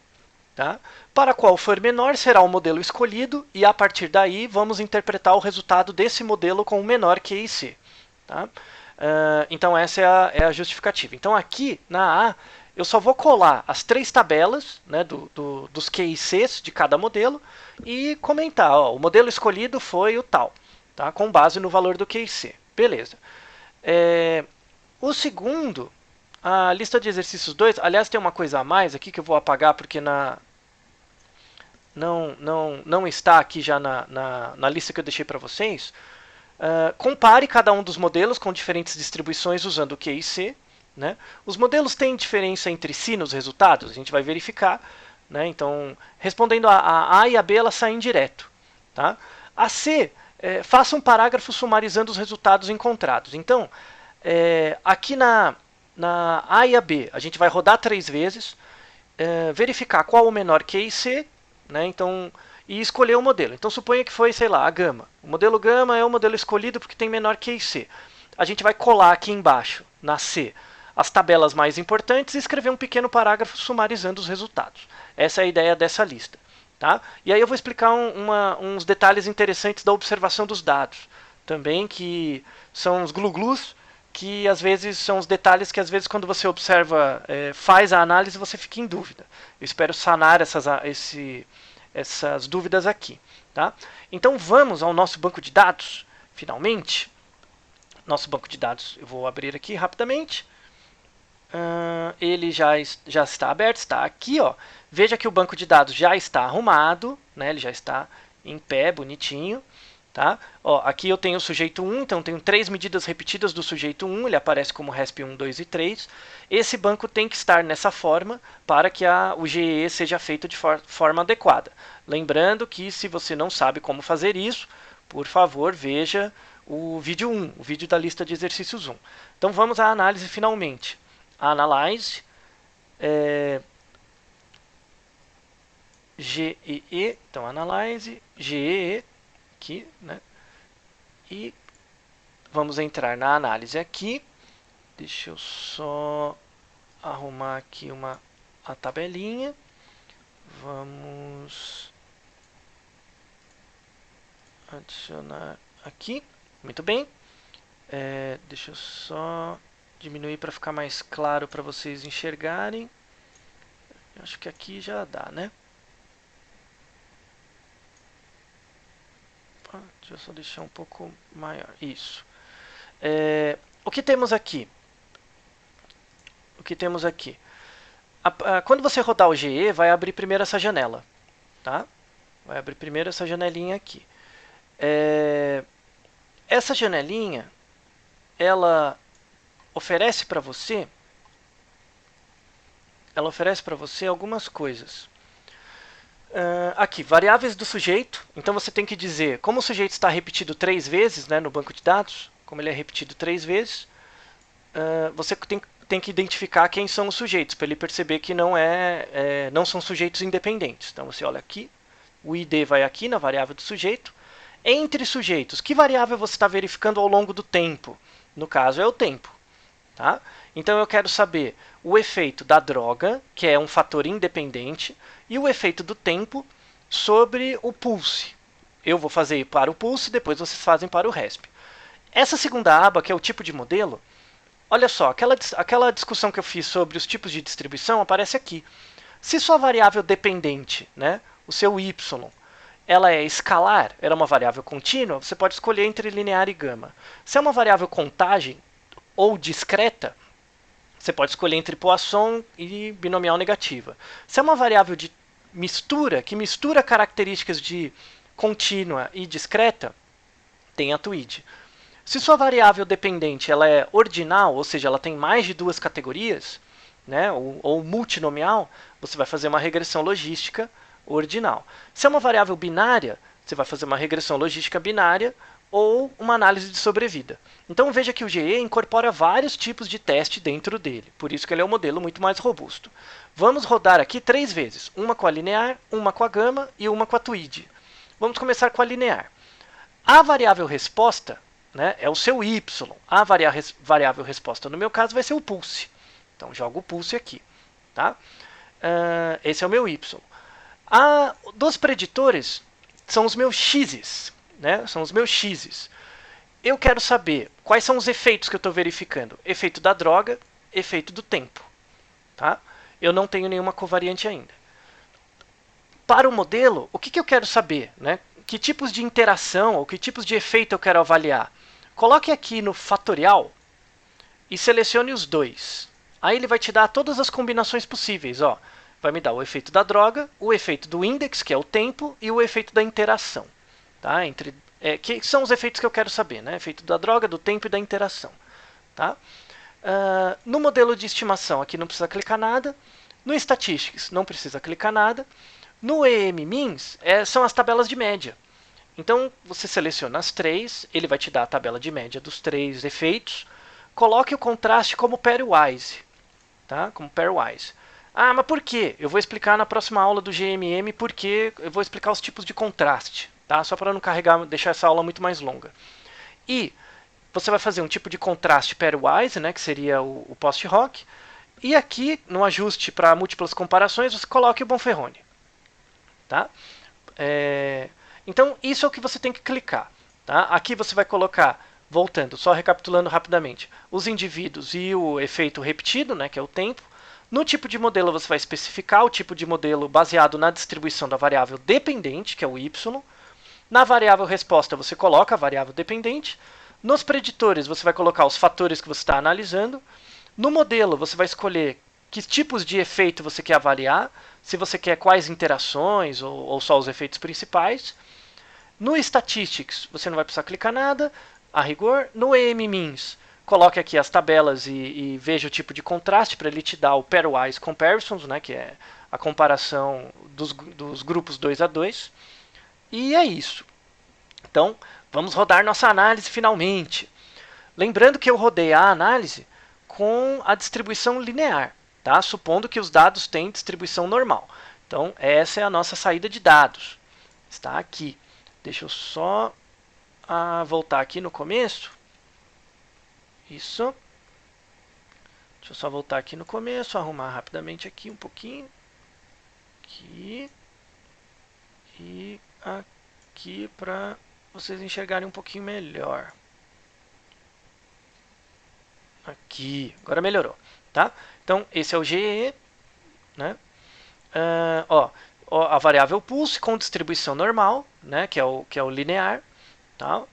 Tá? Para qual for menor, será o modelo escolhido e a partir daí vamos interpretar o resultado desse modelo com o menor QIC. Tá? Então essa é a justificativa. Então aqui na A eu só vou colar as 3 tabelas, né, dos QICs de cada modelo e comentar, ó, o modelo escolhido foi o tal, tá? Com base no valor do QIC. Beleza. O segundo, a lista de exercícios 2, aliás, tem uma coisa a mais aqui que eu vou apagar porque não está aqui já na lista que eu deixei para vocês. Compare cada um dos modelos com diferentes distribuições usando o QIC. Né? Os modelos têm diferença entre si nos resultados? A gente vai verificar. Né? Então, respondendo a e a B, elas saem direto. Tá? A C, faça um parágrafo sumarizando os resultados encontrados. Então, aqui na A e a B, a gente vai rodar 3 vezes, verificar qual o menor QIC, né? Então, e escolher o modelo. Então, suponha que foi, sei lá, a gama. O modelo gama é o modelo escolhido porque tem menor QIC. A gente vai colar aqui embaixo, na C, as tabelas mais importantes e escrever um pequeno parágrafo sumarizando os resultados. Essa é a ideia dessa lista. Tá? E aí eu vou explicar uns detalhes interessantes da observação dos dados. Também que são os glu-glus, que às vezes são os detalhes que às vezes quando você observa, faz a análise, você fica em dúvida. Eu espero sanar essas dúvidas aqui. Tá? Então vamos ao nosso banco de dados, finalmente. Nosso banco de dados, eu vou abrir aqui rapidamente. Ele já está aberto, está aqui. Ó. Veja que o banco de dados já está arrumado, né? Ele já está em pé, bonitinho. Tá? Ó, aqui eu tenho o sujeito 1, então tenho 3 medidas repetidas do sujeito 1, ele aparece como RESP 1, 2 e 3. Esse banco tem que estar nessa forma para que o GE seja feito de forma adequada. Lembrando que se você não sabe como fazer isso, por favor, veja o vídeo 1, o vídeo da lista de exercícios 1. Então vamos à análise finalmente. Analyze, GEE, então Analyze, GEE, aqui, né? E vamos entrar na análise aqui. Deixa eu só arrumar aqui a tabelinha. Vamos adicionar aqui. Muito bem. Deixa eu só diminuir para ficar mais claro para vocês enxergarem. Acho que aqui já dá, né? Deixa eu só deixar um pouco maior. Isso. O que temos aqui? O que temos aqui? Quando você rodar o GE, vai abrir primeiro essa janela. Tá? Vai abrir primeiro essa janelinha aqui. Essa janelinha, ela oferece para você algumas coisas. Aqui, variáveis do sujeito. Então você tem que dizer como o sujeito está repetido 3 vezes, né, no banco de dados. Como ele é repetido 3 vezes, você tem que identificar quem são os sujeitos, para ele perceber que não são sujeitos independentes. Então você olha aqui, o ID vai aqui na variável do sujeito. Entre sujeitos, que variável você está verificando ao longo do tempo? No caso, é o tempo. Tá? Então eu quero saber o efeito da droga, que é um fator independente, e o efeito do tempo sobre o pulse. Eu vou fazer para o pulse, depois vocês fazem para o RESP. Essa segunda aba, que é o tipo de modelo, olha só, aquela discussão que eu fiz sobre os tipos de distribuição aparece aqui. Se sua variável dependente, né, o seu y, ela é escalar, ela é uma variável contínua, você pode escolher entre linear e gama. Se é uma variável contagem ou discreta, você pode escolher entre Poisson e binomial negativa. Se é uma variável de mistura, que mistura características de contínua e discreta, tem a TWID. Se sua variável dependente ela é ordinal, ou seja, ela tem mais de duas categorias, né, ou multinomial, você vai fazer uma regressão logística ordinal. Se é uma variável binária, você vai fazer uma regressão logística binária ou uma análise de sobrevida. Então veja que o GE incorpora vários tipos de teste dentro dele, por isso que ele é um modelo muito mais robusto. Vamos rodar aqui 3 vezes, uma com a linear, uma com a gama e uma com a TWID. Vamos começar com a linear. A variável resposta, né, é o seu y. A variável resposta, no meu caso, vai ser o pulse. Então, jogo o pulse aqui. Tá? Esse é o meu y. Dos preditores, são os meus x's. Né? São os meus x's. Eu quero saber quais são os efeitos que eu estou verificando. Efeito da droga, efeito do tempo. Tá? Eu não tenho nenhuma covariante ainda. Para o modelo, o que eu quero saber? Né? Que tipos de interação ou que tipos de efeito eu quero avaliar? Coloque aqui no fatorial e selecione os dois. Aí ele vai te dar todas as combinações possíveis. Ó. Vai me dar o efeito da droga, o efeito do index, que é o tempo, e o efeito da interação. Tá? Que são os efeitos que eu quero saber. Né? Efeito da droga, do tempo e da interação. Tá? No modelo de estimação, aqui não precisa clicar nada. No Statistics, não precisa clicar nada. No EM-Means, são as tabelas de média. Então, você seleciona as três, ele vai te dar a tabela de média dos 3 efeitos. Coloque o contraste como pairwise. Tá? Como pairwise. Mas por quê? Eu vou explicar na próxima aula do GMM porque eu vou explicar os tipos de contraste. Tá? Só para não deixar essa aula muito mais longa. E você vai fazer um tipo de contraste pairwise, né, que seria o post-hoc. E aqui, no ajuste para múltiplas comparações, você coloque o Bonferroni. Tá? Então, isso é o que você tem que clicar. Tá? Aqui você vai colocar, voltando, só recapitulando rapidamente, os indivíduos e o efeito repetido, né, que é o tempo. No tipo de modelo, você vai especificar o tipo de modelo baseado na distribuição da variável dependente, que é o y. Na variável resposta, você coloca a variável dependente. Nos preditores, você vai colocar os fatores que você está analisando. No modelo, você vai escolher que tipos de efeito você quer avaliar, se você quer quais interações ou só os efeitos principais. No Statistics, você não vai precisar clicar nada, a rigor. No EM-Means, coloque aqui as tabelas e veja o tipo de contraste para ele te dar o pairwise comparisons, né, que é a comparação dos grupos 2 a 2. E é isso. Então, vamos rodar nossa análise finalmente. Lembrando que eu rodei a análise com a distribuição linear, tá? Supondo que os dados têm distribuição normal. Então, essa é a nossa saída de dados. Está aqui. Deixa eu só voltar aqui no começo. Isso. Deixa eu só voltar aqui no começo, arrumar rapidamente aqui um pouquinho. Aqui. E aqui para vocês enxergarem um pouquinho melhor. Aqui, agora melhorou, tá? Então, esse é o GE, né? A variável pulse com distribuição normal, né? Que é o linear, tá?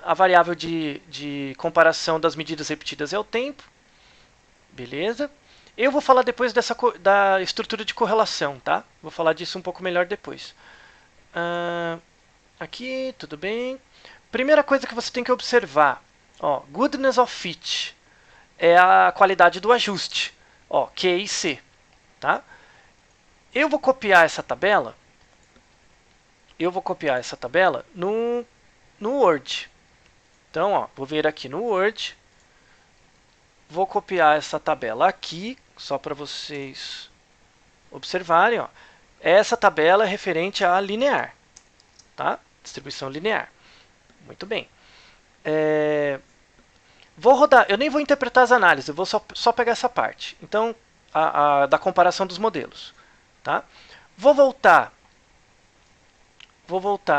A variável de comparação das medidas repetidas é o tempo, beleza? Eu vou falar depois da estrutura de correlação, tá? Vou falar disso um pouco melhor depois. Aqui, tudo bem. Primeira coisa que você tem que observar, goodness of fit é a qualidade do ajuste, Q e C, tá? Eu vou copiar essa tabela. No Word. Então, vou vir aqui no Word. Vou copiar essa tabela aqui, só para vocês observarem. Essa tabela é referente a linear, tá? Distribuição linear. Muito bem. Vou rodar. Eu nem vou interpretar as análises, eu vou só pegar essa parte. Então, da comparação dos modelos, tá? Vou voltar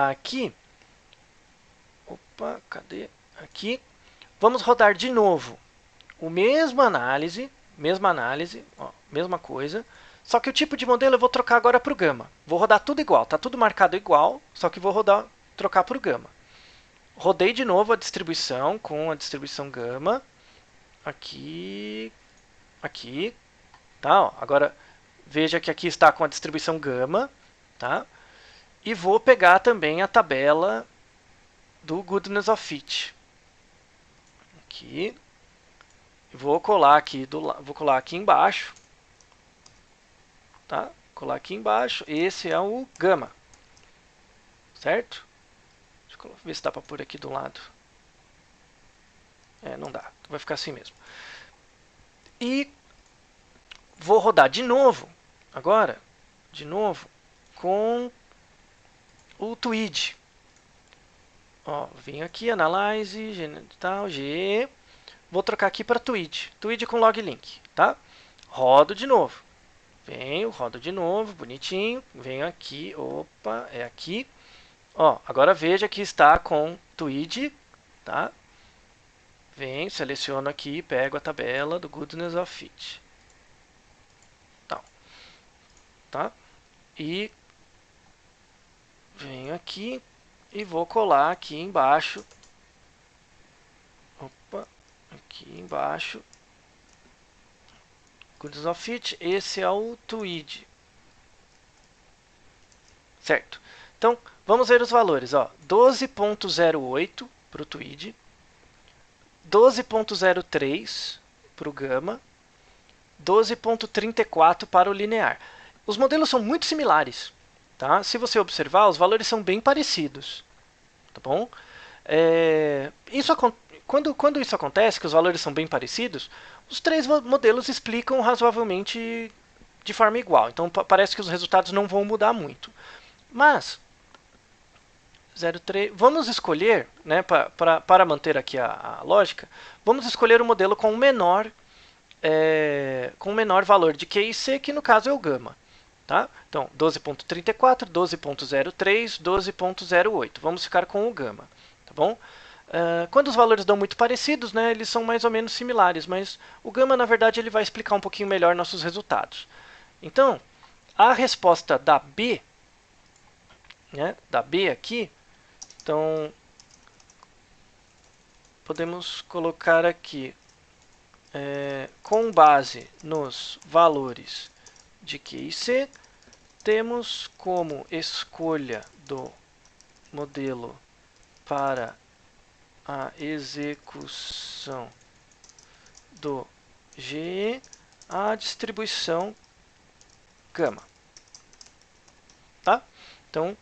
aqui. Opa, cadê? Aqui. Vamos rodar de novo. Mesma análise, mesma coisa, Só que o tipo de modelo eu vou trocar agora para o gama. Vou rodar tudo igual, tá tudo marcado igual, só que vou trocar para o gama. Rodei de novo a distribuição com a distribuição gama. Aqui, aqui, tá? Ó, agora veja que aqui está com a distribuição gama, tá? E vou pegar também a tabela do Goodness of Fit. Aqui. Vou colar aqui embaixo, tá? Colar aqui embaixo. Esse é o gama, certo? Deixa eu ver se dá para pôr aqui do lado. Não dá. Vai ficar assim mesmo. E vou rodar de novo, agora, com o Tweed. Ó, venho aqui, Analyze, tal, G. Vou trocar aqui para Tweed. Tweed com loglink, tá? Rodo de novo. Rodo de novo, bonitinho. Venho aqui, opa, é aqui. Ó, agora veja que está com Tweed, tá? Seleciono aqui, pego a tabela do Goodness of Fit. Tá? E venho aqui e vou colar aqui embaixo. Opa, aqui embaixo. Goodness of Fit, esse é o Tweed. Certo. Então, vamos ver os valores. 12.08 para o Tweed, 12.03 para o Gama, 12.34 para o Linear. Os modelos são muito similares. Tá? Se você observar, os valores são bem parecidos. Tá bom? Quando isso acontece, que os valores são bem parecidos, os três modelos explicam razoavelmente de forma igual. Então parece que os resultados não vão mudar muito. Mas, 0,3, vamos escolher, né, para manter aqui a lógica, vamos escolher o modelo com o menor valor de Q e C, que no caso é o gama. Tá? Então, 12.34, 12.03, 12.08. Vamos ficar com o gama. Tá bom? Quando os valores dão muito parecidos, né, eles são mais ou menos similares, mas o gama, na verdade, ele vai explicar um pouquinho melhor nossos resultados. Então, a resposta da B, né, da B aqui, então, podemos colocar aqui, com base nos valores de Q e C, temos como escolha do modelo para a execução do GE a distribuição gama. Tá? Então,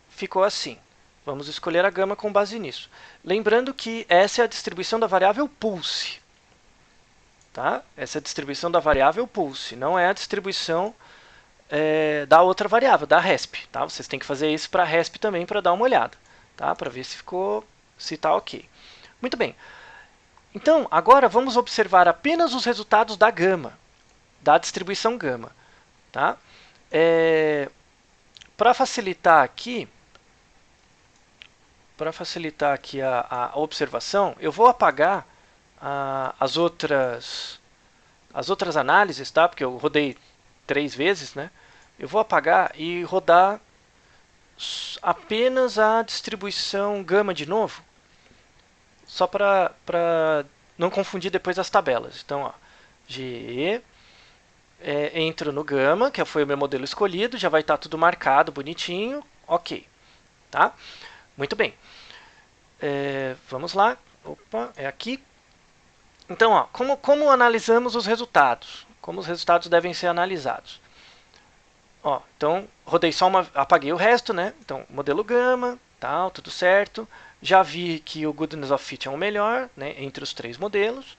ficou assim. Vamos escolher a gama com base nisso. Lembrando que essa é a distribuição da variável pulse. Tá? Essa é a distribuição da variável pulse, não é a distribuição da outra variável, da resp. Tá? Vocês têm que fazer isso para a resp também para dar uma olhada, tá? Para ver se está ok. Muito bem. Então, agora vamos observar apenas os resultados da gama, da distribuição gama. Tá? Para facilitar aqui a observação, eu vou apagar as outras análises, tá? Porque eu rodei 3 vezes, né? Eu vou apagar e rodar apenas a distribuição gama de novo, só para não confundir depois as tabelas. Então, ó, GE, entro no gama, que foi o meu modelo escolhido, já vai estar tudo marcado, bonitinho, ok. Tá? Muito bem. Vamos lá. Opa, é aqui. Então, ó, como analisamos os resultados? Como os resultados devem ser analisados? Ó, então, rodei apaguei o resto, né? Então, modelo gama, tal, tudo certo. Já vi que o Goodness of Fit é o melhor, né, entre os 3 modelos.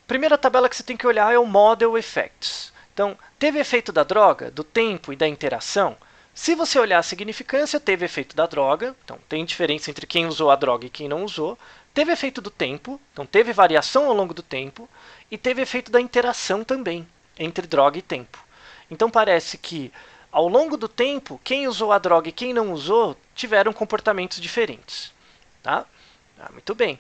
Primeira tabela que você tem que olhar é o Model Effects. Então, teve efeito da droga, do tempo e da interação? Se você olhar a significância, teve efeito da droga. Então, tem diferença entre quem usou a droga e quem não usou. Teve efeito do tempo, então teve variação ao longo do tempo. E teve efeito da interação também, entre droga e tempo. Então, parece que, ao longo do tempo, quem usou a droga e quem não usou tiveram comportamentos diferentes. Tá? Muito bem.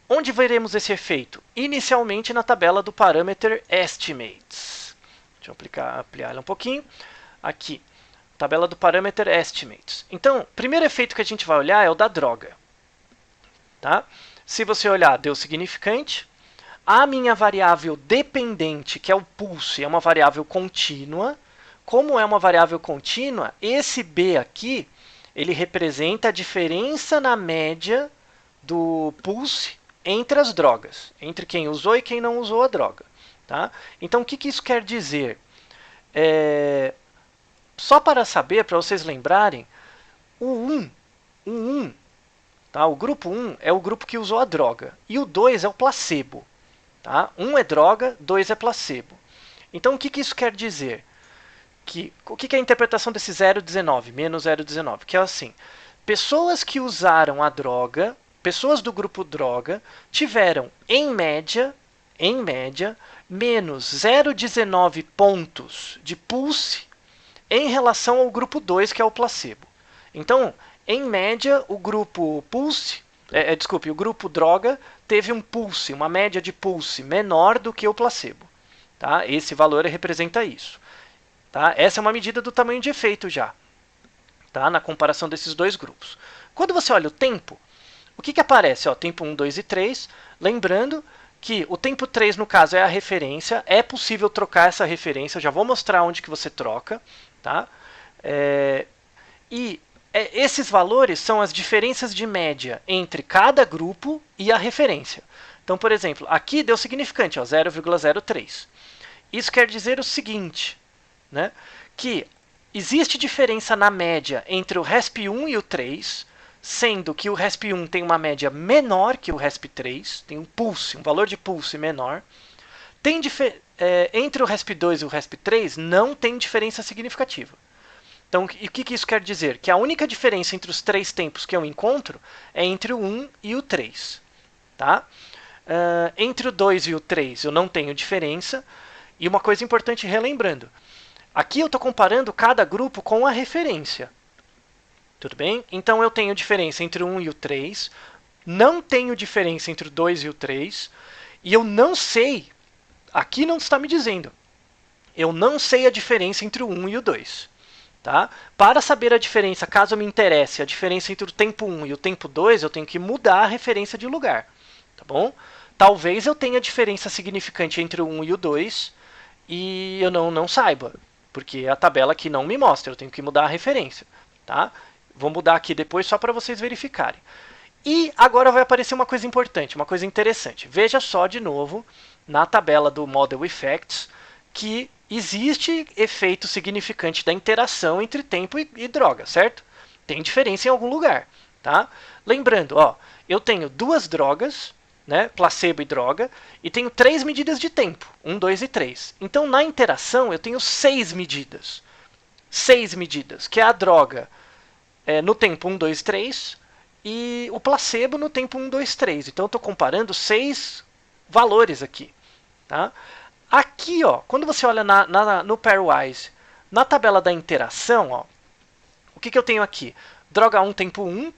Onde veremos esse efeito? Inicialmente na tabela do Parameter Estimates. Deixa eu ampliar ela um pouquinho. Aqui, tabela do Parameter Estimates. Então, o primeiro efeito que a gente vai olhar é o da droga. Tá? Se você olhar, deu significante. A minha variável dependente, que é o pulse, é uma variável contínua. Como é uma variável contínua, esse B aqui, ele representa a diferença na média do pulse entre as drogas, entre quem usou e quem não usou a droga. Tá? Então, o que isso quer dizer? Só para saber, para vocês lembrarem, o 1, tá? O grupo 1 é o grupo que usou a droga, e o 2 é o placebo. Tá? 1 é droga, 2 é placebo. Então, o que isso quer dizer? O que é a interpretação desse 0,19, menos 0,19? Que é assim, pessoas que usaram a droga, pessoas do grupo droga, tiveram, em média, menos 0,19 pontos de pulse em relação ao grupo 2, que é o placebo. Então, em média, o grupo pulse, o grupo droga teve um pulse, uma média de pulse menor do que o placebo. Tá? Esse valor representa isso. Tá? Essa é uma medida do tamanho de efeito já, tá? Na comparação desses dois grupos. Quando você olha o tempo, o que aparece? Ó, tempo 1, 2 e 3. Lembrando que o tempo 3, no caso, é a referência. É possível trocar essa referência. Eu já vou mostrar onde que você troca. Tá? Esses valores são as diferenças de média entre cada grupo e a referência. Então, por exemplo, aqui deu significante, 0,03. Isso quer dizer o seguinte, né, que existe diferença na média entre o RESP1 e o 3, sendo que o RESP1 tem uma média menor que o RESP3, tem um pulse, um valor de pulse menor. Entre o RESP2 e o RESP3 não tem diferença significativa. Então, o que isso quer dizer? Que a única diferença entre os três tempos que eu encontro é entre o 1 e o 3. Tá? Entre o 2 e o 3 eu não tenho diferença. E uma coisa importante, relembrando, aqui eu estou comparando cada grupo com a referência. Tudo bem? Então, eu tenho diferença entre o 1 e o 3, não tenho diferença entre o 2 e o 3, e eu não sei, aqui não está me dizendo, eu não sei a diferença entre o 1 e o 2. Tá? Para saber a diferença, caso me interesse, a diferença entre o tempo 1 e o tempo 2, eu tenho que mudar a referência de lugar. Tá bom? Talvez eu tenha diferença significante entre o 1 e o 2 e eu não saiba, porque a tabela aqui não me mostra, eu tenho que mudar a referência. Tá? Vou mudar aqui depois só para vocês verificarem. E agora vai aparecer uma coisa importante, uma coisa interessante. Veja só de novo, na tabela do Model Effects, que existe efeito significante da interação entre tempo e droga, certo? Tem diferença em algum lugar. Tá? Lembrando, ó, eu tenho duas drogas, né, placebo e droga, e tenho 3 medidas de tempo, 1, 2 e 3. Então, na interação, eu tenho 6 medidas. 6 medidas, que é a droga no tempo 1, 2, 3, e o placebo no tempo 1, 2, 3. Então, eu estou comparando 6 valores aqui. Tá? Aqui, ó, quando você olha no pairwise, na tabela da interação, ó, o que eu tenho aqui? Droga 1, tempo 1,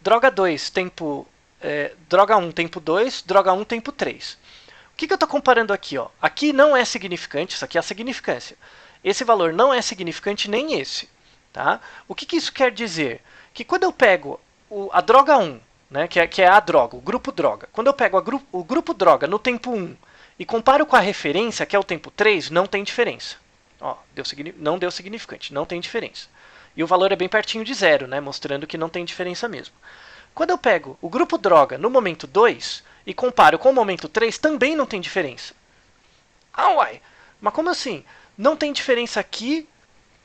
droga 2, tempo... droga 1, tempo 2, droga 1, tempo 3. O que eu estou comparando aqui? Ó? Aqui não é significante, isso aqui é a significância. Esse valor não é significante nem esse. Tá? O que isso quer dizer? Que quando eu pego a droga 1, né, que é a droga, o grupo droga, quando eu pego o grupo droga no tempo 1 e comparo com a referência, que é o tempo 3, não tem diferença. Ó, não deu significante, não tem diferença. E o valor é bem pertinho de zero, né, mostrando que não tem diferença mesmo. Quando eu pego o grupo droga no momento 2 e comparo com o momento 3, também não tem diferença. Ah, uai! Mas como assim? Não tem diferença aqui,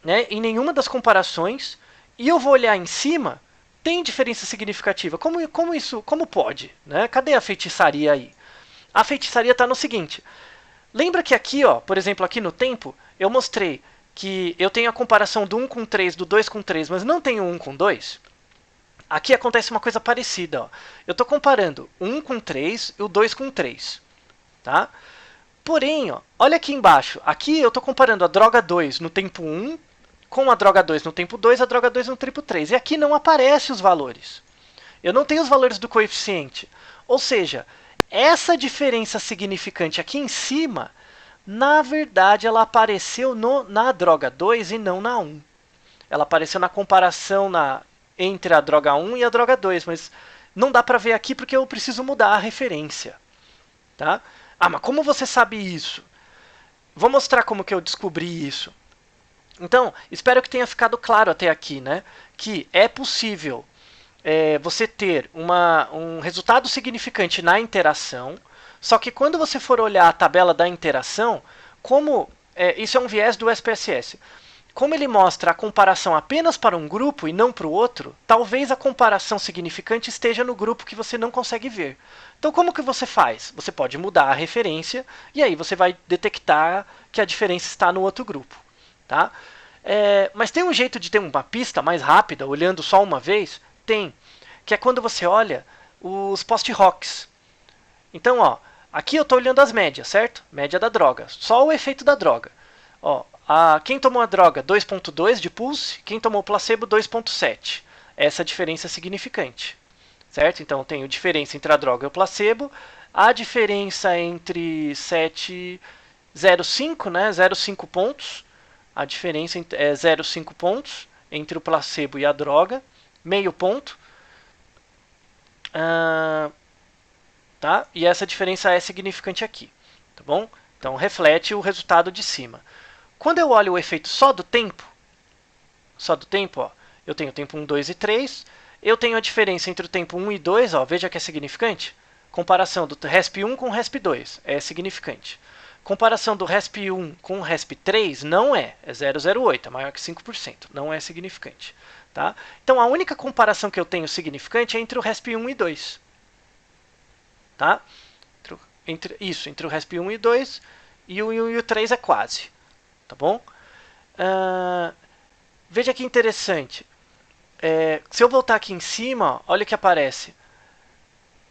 né, em nenhuma das comparações, e eu vou olhar em cima, tem diferença significativa. Como pode? Né? Cadê a feitiçaria aí? A feitiçaria está no seguinte. Lembra que aqui, ó, por exemplo, aqui no tempo, eu mostrei que eu tenho a comparação do 1 com 3, do 2 com 3, mas não tenho 1 com 2? Aqui acontece uma coisa parecida. Ó. Eu estou comparando o 1 com 3 e o 2 com 3. Tá? Porém, ó, olha aqui embaixo. Aqui eu estou comparando a droga 2 no tempo 1 com a droga 2 no tempo 2 e a droga 2 no tempo 3. E aqui não aparecem os valores. Eu não tenho os valores do coeficiente. Ou seja, essa diferença significante aqui em cima Na verdade, ela apareceu na droga 2 e não na 1. Ela apareceu na comparação entre a droga 1 e a droga 2, mas não dá para ver aqui porque eu preciso mudar a referência. Tá? Ah, mas como você sabe isso? Vou mostrar como que eu descobri isso. Então, espero que tenha ficado claro até aqui, né? Que é possível você ter um resultado significante na interação, só que quando você for olhar a tabela da interação, isso é um viés do SPSS. Como ele mostra a comparação apenas para um grupo e não para o outro, talvez a comparação significante esteja no grupo que você não consegue ver. Então, como que você faz? Você pode mudar a referência e aí você vai detectar que a diferença está no outro grupo. Tá? Mas tem um jeito de ter uma pista mais rápida, olhando só uma vez? Tem. Que é quando você olha os post-hocs. Então, ó, aqui eu estou olhando as médias, certo? Média da droga. Só o efeito da droga. Ó, quem tomou a droga 2.2 de pulse, quem tomou placebo 2.7. Essa diferença é significante. Certo? Então, eu tenho diferença entre a droga e o placebo. A diferença entre 0,5, né? 0,5 pontos. A diferença é 0,5 pontos entre o placebo e a droga. Meio ponto. Tá? E essa diferença é significante aqui. Tá bom? Então, reflete o resultado de cima. Quando eu olho o efeito só do tempo, ó, eu tenho o tempo 1, 2 e 3. Eu tenho a diferença entre o tempo 1 e 2, ó, veja que é significante. Comparação do RESP1 com o RESP2 é significante. Comparação do RESP1 com o RESP3 não é 0,08, é maior que 5%, não é significante. Tá? Então a única comparação que eu tenho significante é entre o RESP1 e 2. Tá? Entre o RESP1 e 2, e o 1 e o 3 é quase. Tá bom? Veja que interessante. Se eu voltar aqui em cima, olha o que aparece.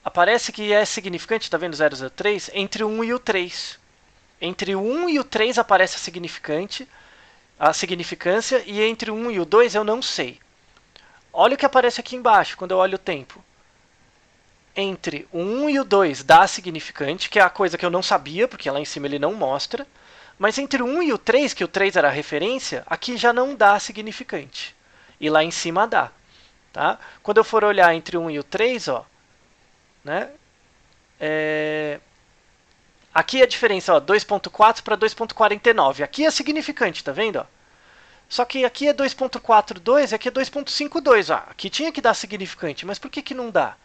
Aparece que é significante, está vendo 003? Entre o 1 e o 3. Entre o 1 e o 3 aparece a significância, e entre o 1 e o 2 eu não sei. Olha o que aparece aqui embaixo, quando eu olho o tempo. Entre o 1 e o 2 dá significante, que é a coisa que eu não sabia, porque lá em cima ele não mostra. Mas entre o 1 e o 3, que o 3 era a referência, aqui já não dá significante. E lá em cima dá. Tá? Quando eu for olhar entre o 1 e o 3, ó, né, aqui a diferença, 2.4 para 2.49. Aqui é significante, tá vendo? Ó? Só que aqui é 2.42 e aqui é 2.52. Aqui tinha que dar significante, mas por que não dá?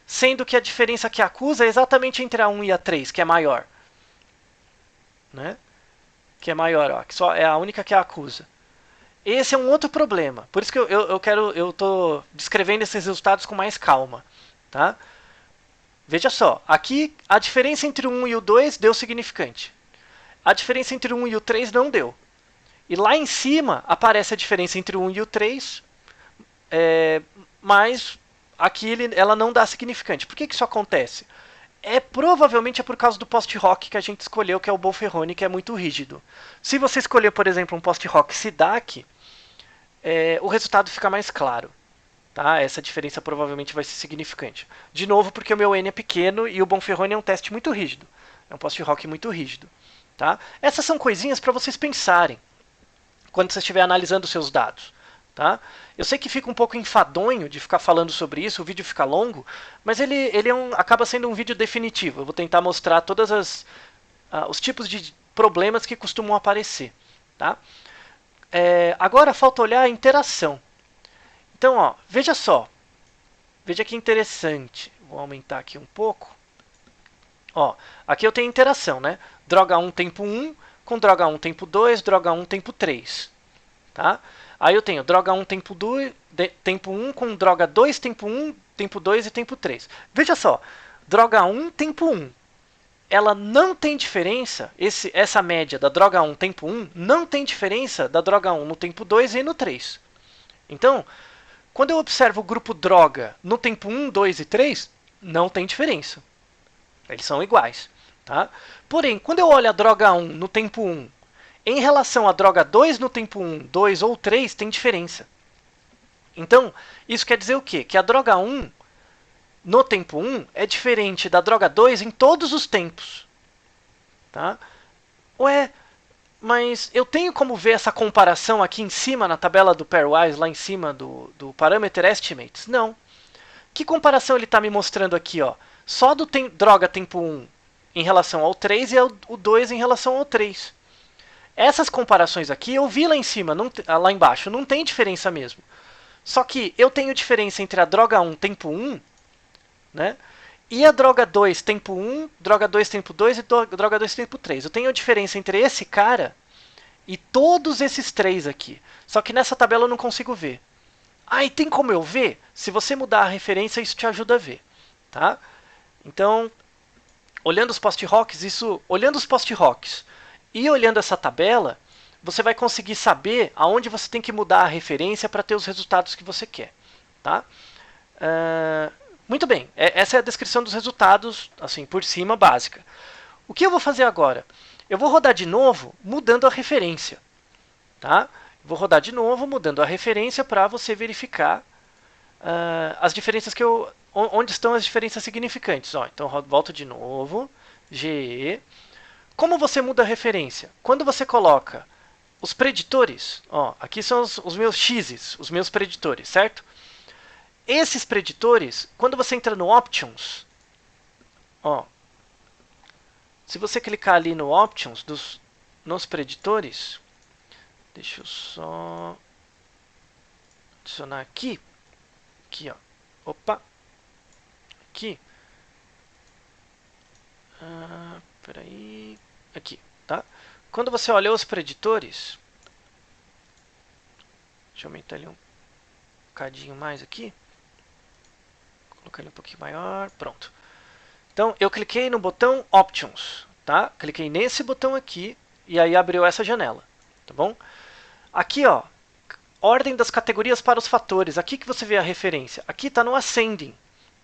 Sendo que a diferença que acusa é exatamente entre a 1 e a 3, que é maior. Né? Que é maior, ó, que só é a única que a acusa. Esse é um outro problema. Por isso que eu estou descrevendo esses resultados com mais calma. Tá? Veja só, aqui a diferença entre o 1 e o 2 deu significante. A diferença entre o 1 e o 3 não deu. E lá em cima aparece a diferença entre o 1 e o 3, mas aqui ela não dá significante. Por que isso acontece? Provavelmente é por causa do post-hoc que a gente escolheu, que é o Bolferroni, que é muito rígido. Se você escolher, por exemplo, um post-hoc SIDAC, o resultado fica mais claro. Tá? Essa diferença provavelmente vai ser significante. De novo, porque o meu N é pequeno e o Bonferroni é um teste muito rígido. É um post-hoc muito rígido. Tá? Essas são coisinhas para vocês pensarem quando você estiver analisando os seus dados. Tá? Eu sei que fica um pouco enfadonho de ficar falando sobre isso, o vídeo fica longo, mas ele acaba sendo um vídeo definitivo. Eu vou tentar mostrar todos os tipos de problemas que costumam aparecer. Tá? Agora falta olhar a interação. Então, ó, veja só. Veja que interessante. Vou aumentar aqui um pouco. Ó, aqui eu tenho interação, né? Droga 1 tempo 1 com droga 1 tempo 2, droga 1 tempo 3. Tá? Aí eu tenho droga 1 tempo 1 com droga 2 tempo 1, tempo 2 e tempo 3. Veja só, droga 1 tempo 1. Ela não tem diferença, essa média da droga 1 tempo 1 não tem diferença da droga 1 no tempo 2 e no 3. Então, quando eu observo o grupo droga no tempo 1, 2 e 3, não tem diferença. Eles são iguais. Tá? Porém, quando eu olho a droga 1 no tempo 1 em relação à droga 2 no tempo 1, 2 ou 3, tem diferença. Então, isso quer dizer o quê? Que a droga 1 no tempo 1 é diferente da droga 2 em todos os tempos. Tá? Ué, mas eu tenho como ver essa comparação aqui em cima, na tabela do pairwise, lá em cima do parameter estimates? Não. Que comparação ele está me mostrando aqui? Ó? Só do droga tempo 1 em relação ao 3 e o 2 em relação ao 3. Essas comparações aqui eu vi lá em cima, lá embaixo, não tem diferença mesmo. Só que eu tenho diferença entre a droga 1 tempo 1, né? E a droga 2 tempo 1, droga 2 tempo 2 e droga 2 tempo 3. Eu tenho a diferença entre esse cara e todos esses três aqui. Só que nessa tabela eu não consigo ver. Ah, e tem como eu ver? Se você mudar a referência, isso te ajuda a ver. Tá? Então, olhando os post-rocks e olhando essa tabela, você vai conseguir saber aonde você tem que mudar a referência para ter os resultados que você quer. Tá? Muito bem, essa é a descrição dos resultados, assim, por cima, básica. O que eu vou fazer agora? Eu vou rodar de novo, mudando a referência. Tá? Vou rodar de novo, mudando a referência para você verificar as diferenças onde estão as diferenças significantes. Ó, então, volto de novo, GE. Como você muda a referência? Quando você coloca os preditores, ó, aqui são os meus x's, os meus preditores, certo? Esses preditores, quando você entra no Options, ó, se você clicar ali no Options, nos preditores, deixa eu só adicionar aqui, ó, opa, aqui, peraí, aqui, tá? Quando você olha os preditores, deixa eu aumentar ele um bocadinho mais aqui, colocar ele um pouquinho maior, pronto. Então, eu cliquei no botão Options, tá? Cliquei nesse botão aqui e aí abriu essa janela, tá bom? Aqui, ó, ordem das categorias para os fatores. Aqui que você vê a referência. Aqui está no Ascending,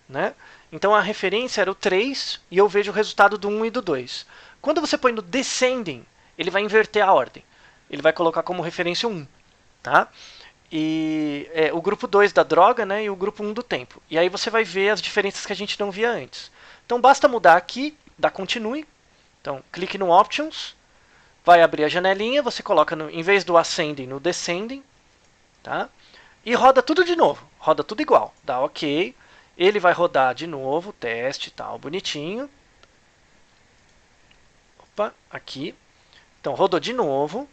né? Então, a referência era o 3 e eu vejo o resultado do 1 e do 2. Quando você põe no Descending, ele vai inverter a ordem. Ele vai colocar como referência 1, tá? E o grupo 2 da droga, né, e o grupo 1 do tempo. E aí você vai ver as diferenças que a gente não via antes. Então basta mudar aqui, dar continue. Então clique no Options, vai abrir a janelinha, você coloca em vez do Ascending no Descending, tá? E roda tudo de novo, roda tudo igual, dá OK. Ele vai rodar de novo, teste e tal, bonitinho. Opa, aqui. Então rodou de novo,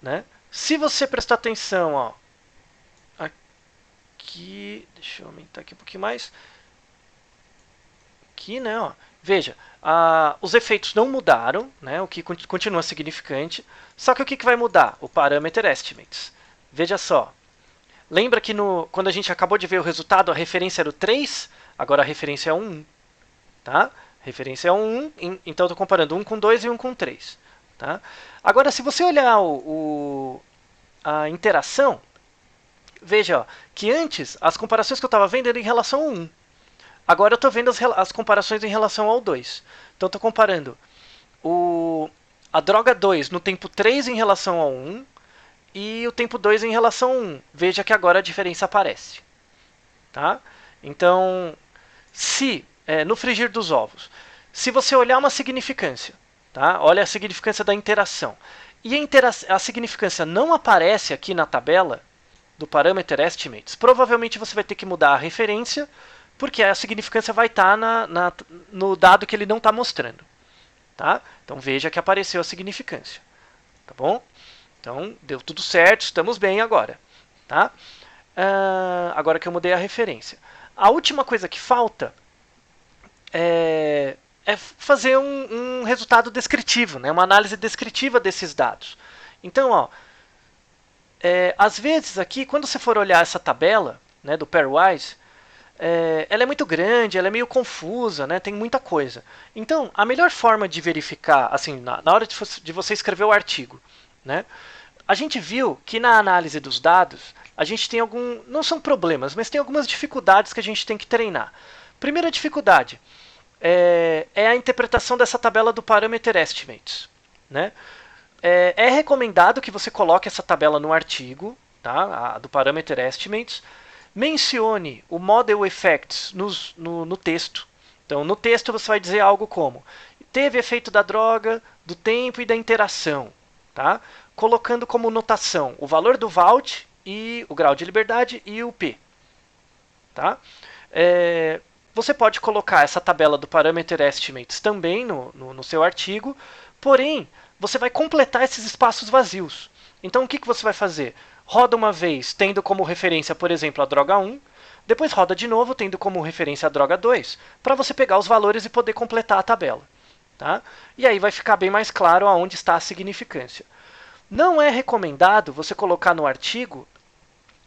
né? Se você prestar atenção, ó, aqui, deixa eu aumentar aqui um pouquinho mais. Aqui, né, ó, veja, os efeitos não mudaram, né, o que continua significante, só que o que vai mudar? O parameter estimates. Veja só, lembra que quando a gente acabou de ver o resultado, a referência era o 3, agora a referência é 1, tá? Referência é 1, então estou comparando 1 com 2 e 1 com 3. Tá? Agora, se você olhar a interação, veja ó, que antes as comparações que eu estava vendo eram em relação ao 1. Agora eu estou vendo as comparações em relação ao 2. Então estou comparando a droga 2 no tempo 3 em relação ao 1 e o tempo 2 em relação ao 1. Veja que agora a diferença aparece. Tá? Então, no frigir dos ovos, se você olhar uma significância, tá? Olha a significância da interação, e a significância não aparece aqui na tabela do parameter estimates, provavelmente você vai ter que mudar a referência, porque a significância vai estar no dado que ele não está mostrando. Tá? Então veja que apareceu a significância. Tá bom? Então deu tudo certo, estamos bem agora. Tá? Agora que eu mudei a referência. A última coisa que falta é fazer um resultado descritivo, né? Uma análise descritiva desses dados. Então, ó, às vezes aqui, quando você for olhar essa tabela, né, do pairwise, ela é muito grande, ela é meio confusa, né, tem muita coisa. Então, a melhor forma de verificar, assim, na hora de você escrever o artigo, né, a gente viu que na análise dos dados, a gente tem não são problemas, mas tem algumas dificuldades que a gente tem que treinar. Primeira dificuldade é a interpretação dessa tabela do parameter estimates, né? É recomendado que você coloque essa tabela no artigo, tá? Do parameter estimates. Mencione o model effects no texto. Então, no texto você vai dizer algo como: teve efeito da droga, do tempo e da interação, tá? Colocando como notação o valor do vault e o grau de liberdade e o P. Tá? Você pode colocar essa tabela do Parameter Estimates também no seu artigo, porém, você vai completar esses espaços vazios. Então, o que você vai fazer? Roda uma vez, tendo como referência, por exemplo, a droga 1, depois roda de novo, tendo como referência a droga 2, para você pegar os valores e poder completar a tabela. Tá? E aí vai ficar bem mais claro aonde está a significância. Não é recomendado você colocar no artigo.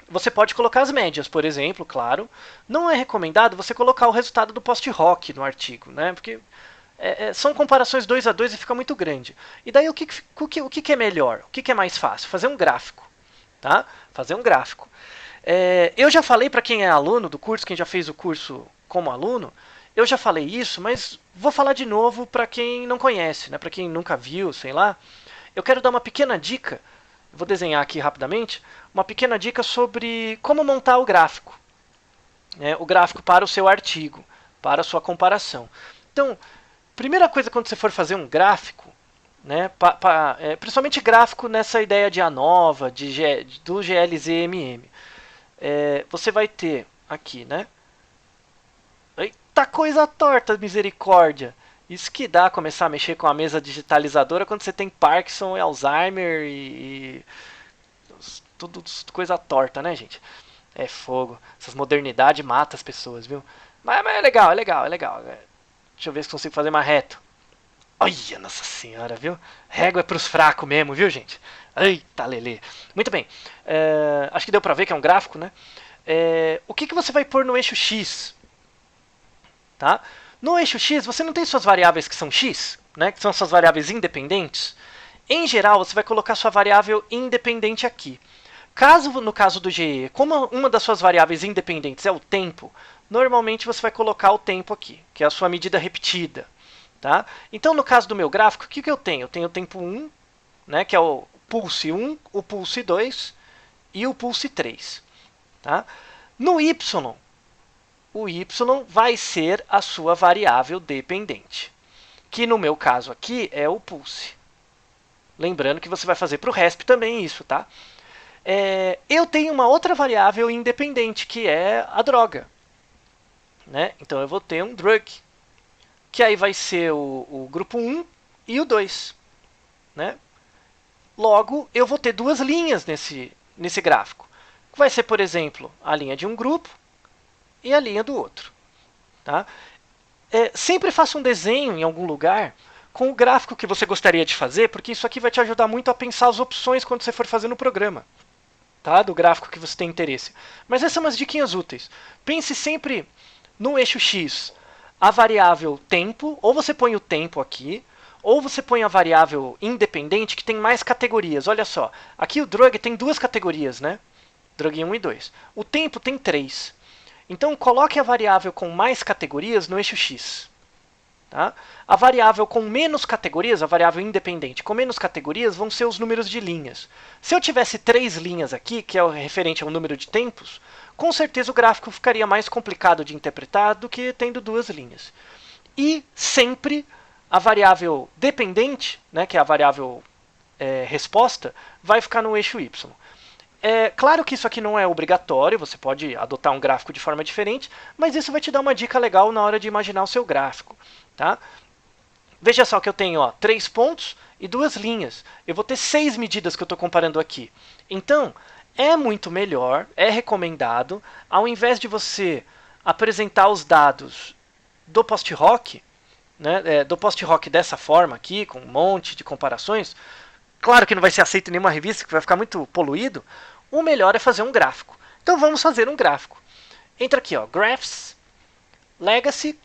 Você pode colocar as médias, por exemplo, claro. Não é recomendado você colocar o resultado do post-hoc no artigo, né? Porque são comparações 2 a 2 e fica muito grande. E daí o que é melhor? O que é mais fácil? Fazer um gráfico. Tá? Fazer um gráfico. Eu já falei para quem é aluno do curso, quem já fez o curso como aluno, eu já falei isso, mas vou falar de novo para quem não conhece, né? Para quem nunca viu, sei lá. Eu quero dar uma pequena dica, vou desenhar aqui rapidamente, uma pequena dica sobre como montar o gráfico. O gráfico para o seu artigo, para a sua comparação. Então, primeira coisa quando você for fazer um gráfico, né, principalmente gráfico nessa ideia de ANOVA, do GLZMM, você vai ter aqui, né? Eita coisa torta, misericórdia! Isso que dá começar a mexer com a mesa digitalizadora quando você tem Parkinson e Alzheimer e tudo coisa torta, né, gente? É fogo. Essas modernidades matam as pessoas, viu? Mas é legal, é legal, é legal. Deixa eu ver se consigo fazer mais reto. Olha, nossa senhora, viu? Régua é pros fracos mesmo, viu, gente? Eita, lelê. Muito bem. Acho que deu pra ver que é um gráfico, né? O que você vai pôr no eixo X? Tá? No eixo X, você não tem suas variáveis que são X, né? Que são suas variáveis independentes. Em geral, você vai colocar sua variável independente aqui. Caso, no caso do GE, como uma das suas variáveis independentes é o tempo, normalmente você vai colocar o tempo aqui, que é a sua medida repetida. Tá? Então, no caso do meu gráfico, o que eu tenho? Eu tenho o tempo 1, né, que é o pulse 1, o pulse 2 e o pulse 3. Tá? No Y, o Y vai ser a sua variável dependente, que no meu caso aqui é o pulse. Lembrando que você vai fazer para o RESP também isso, tá? Eu tenho uma outra variável independente, que é a droga. Né? Então eu vou ter um drug, que aí vai ser o grupo 1 e o 2. Né? Logo, eu vou ter duas linhas nesse gráfico. Vai ser, por exemplo, a linha de um grupo e a linha do outro. Tá? Sempre faça um desenho em algum lugar com o gráfico que você gostaria de fazer, porque isso aqui vai te ajudar muito a pensar as opções quando você for fazer no programa. Tá? Do gráfico que você tem interesse. Mas essas são umas diquinhas úteis. Pense sempre no eixo X a variável tempo, ou você põe o tempo aqui, ou você põe a variável independente que tem mais categorias. Olha só, aqui o drug tem duas categorias, né? Drug 1 e 2. O tempo tem 3. Então coloque a variável com mais categorias no eixo X. Tá? A variável com menos categorias, a variável independente com menos categorias, vão ser os números de linhas. Se eu tivesse 3 linhas aqui, que é o referente ao número de tempos, com certeza o gráfico ficaria mais complicado de interpretar do que tendo 2 linhas. E sempre a variável dependente, né, que é a variável resposta, vai ficar no eixo Y. Claro que isso aqui não é obrigatório, você pode adotar um gráfico de forma diferente, mas isso vai te dar uma dica legal na hora de imaginar o seu gráfico. Tá? Veja só que eu tenho 3 pontos e 2 linhas. Eu vou ter 6 medidas que eu estou comparando aqui. Então, é muito melhor, é recomendado, ao invés de você apresentar os dados do post-hoc, né, do post-hoc dessa forma aqui, com um monte de comparações, claro que não vai ser aceito em nenhuma revista, que vai ficar muito poluído, o melhor é fazer um gráfico. Então vamos fazer um gráfico. Entra aqui, Graphs, Legacy.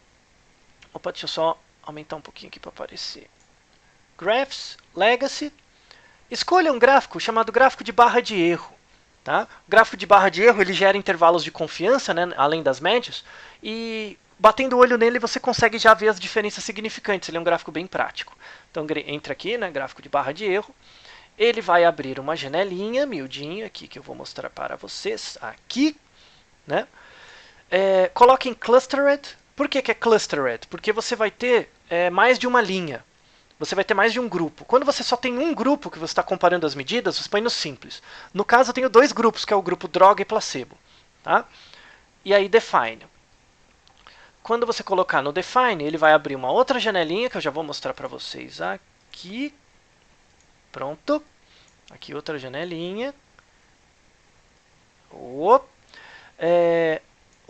Opa, deixa eu só aumentar um pouquinho aqui para aparecer. Graphs, Legacy. Escolha um gráfico chamado gráfico de barra de erro. Tá? O gráfico de barra de erro ele gera intervalos de confiança, né, além das médias, e batendo o olho nele você consegue já ver as diferenças significantes. Ele é um gráfico bem prático. Então entra aqui, né, gráfico de barra de erro. Ele vai abrir uma janelinha miudinha aqui que eu vou mostrar para vocês. Aqui. Né? Coloque em Clustered. Por que que é clustered? Porque você vai ter mais de uma linha. Você vai ter mais de um grupo. Quando você só tem um grupo que você está comparando as medidas, você põe no simples. No caso, eu tenho dois grupos, que é o grupo droga e placebo. Tá? E aí define. Quando você colocar no define, ele vai abrir uma outra janelinha, que eu já vou mostrar para vocês aqui. Pronto. Aqui outra janelinha. O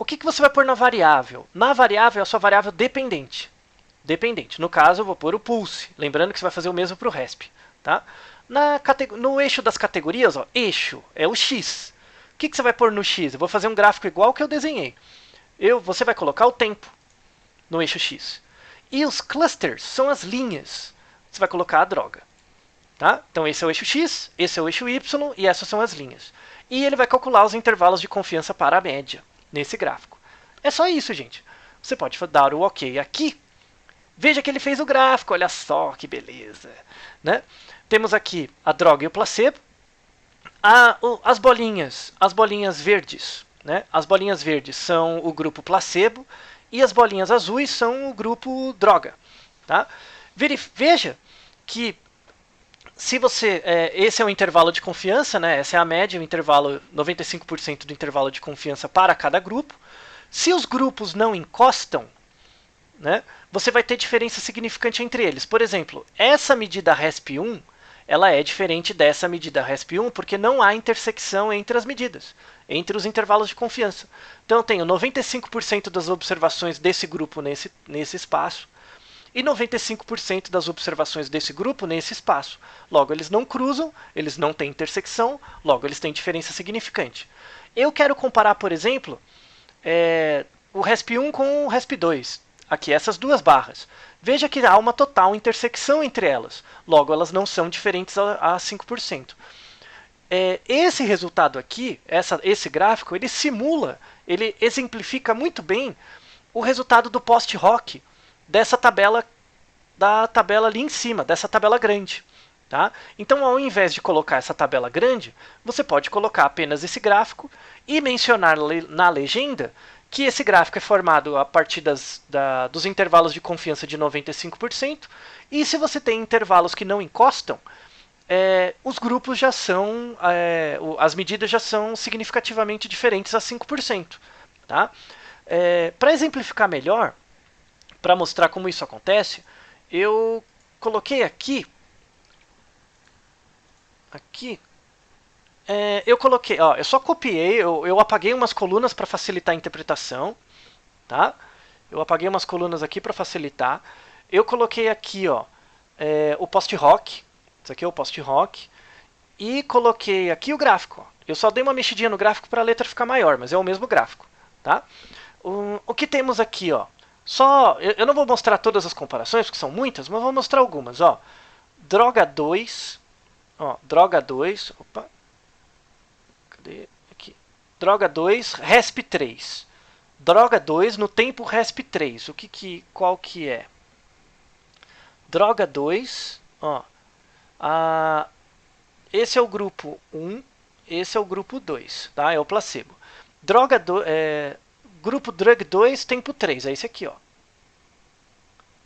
que você vai pôr na variável? Na variável é a sua variável dependente. No caso, eu vou pôr o pulse. Lembrando que você vai fazer o mesmo para o resp. Tá? No eixo das categorias, eixo é o x. O que você vai pôr no x? Eu vou fazer um gráfico igual que eu desenhei. Você vai colocar o tempo no eixo x. E os clusters são as linhas. Você vai colocar a droga. Tá? Então esse é o eixo x, esse é o eixo y e essas são as linhas. E ele vai calcular os intervalos de confiança para a média nesse gráfico. É só isso, gente. Você pode dar o OK aqui. Veja que ele fez o gráfico, olha só que beleza. Né? Temos aqui a droga e o placebo. As bolinhas verdes. Né? As bolinhas verdes são o grupo placebo e as bolinhas azuis são o grupo droga. Tá? Veja que se você, esse é o intervalo de confiança, né? Essa é a média, o intervalo 95% do intervalo de confiança para cada grupo. Se os grupos não encostam, né, você vai ter diferença significante entre eles. Por exemplo, essa medida RESP1 ela é diferente dessa medida RESP1 porque não há intersecção entre as medidas, entre os intervalos de confiança. Então eu tenho 95% das observações desse grupo nesse espaço e 95% das observações desse grupo nesse espaço. Logo, eles não cruzam, eles não têm intersecção, logo, eles têm diferença significante. Eu quero comparar, por exemplo, o RESP1 com o RESP2. Aqui, essas duas barras. Veja que há uma total intersecção entre elas. Logo, elas não são diferentes a 5%. Esse resultado aqui, esse gráfico, ele simula, ele exemplifica muito bem o resultado do post-hoc dessa tabela, da tabela ali em cima, dessa tabela grande. Tá? Então, ao invés de colocar essa tabela grande, você pode colocar apenas esse gráfico e mencionar na legenda que esse gráfico é formado a partir dos intervalos de confiança de 95%, e se você tem intervalos que não encostam, os grupos já são, as medidas já são significativamente diferentes a 5%. Tá? Para exemplificar melhor, para mostrar como isso acontece, eu coloquei aqui, eu coloquei, eu só copiei, eu apaguei umas colunas para facilitar a interpretação, tá? Eu apaguei umas colunas aqui para facilitar. Eu coloquei aqui, o post-hoc, isso aqui é o post-hoc, e coloquei aqui o gráfico. Eu só dei uma mexidinha no gráfico para a letra ficar maior, mas é o mesmo gráfico, tá? O que temos aqui, eu não vou mostrar todas as comparações, porque são muitas, mas vou mostrar algumas, Droga 2, opa, cadê? Aqui. Droga 2, RESP 3. Droga 2 no tempo RESP 3. Qual que é? Droga 2, esse é o grupo 1, esse é o grupo 2, tá? É o placebo. Grupo drug 2, tempo 3, é esse aqui,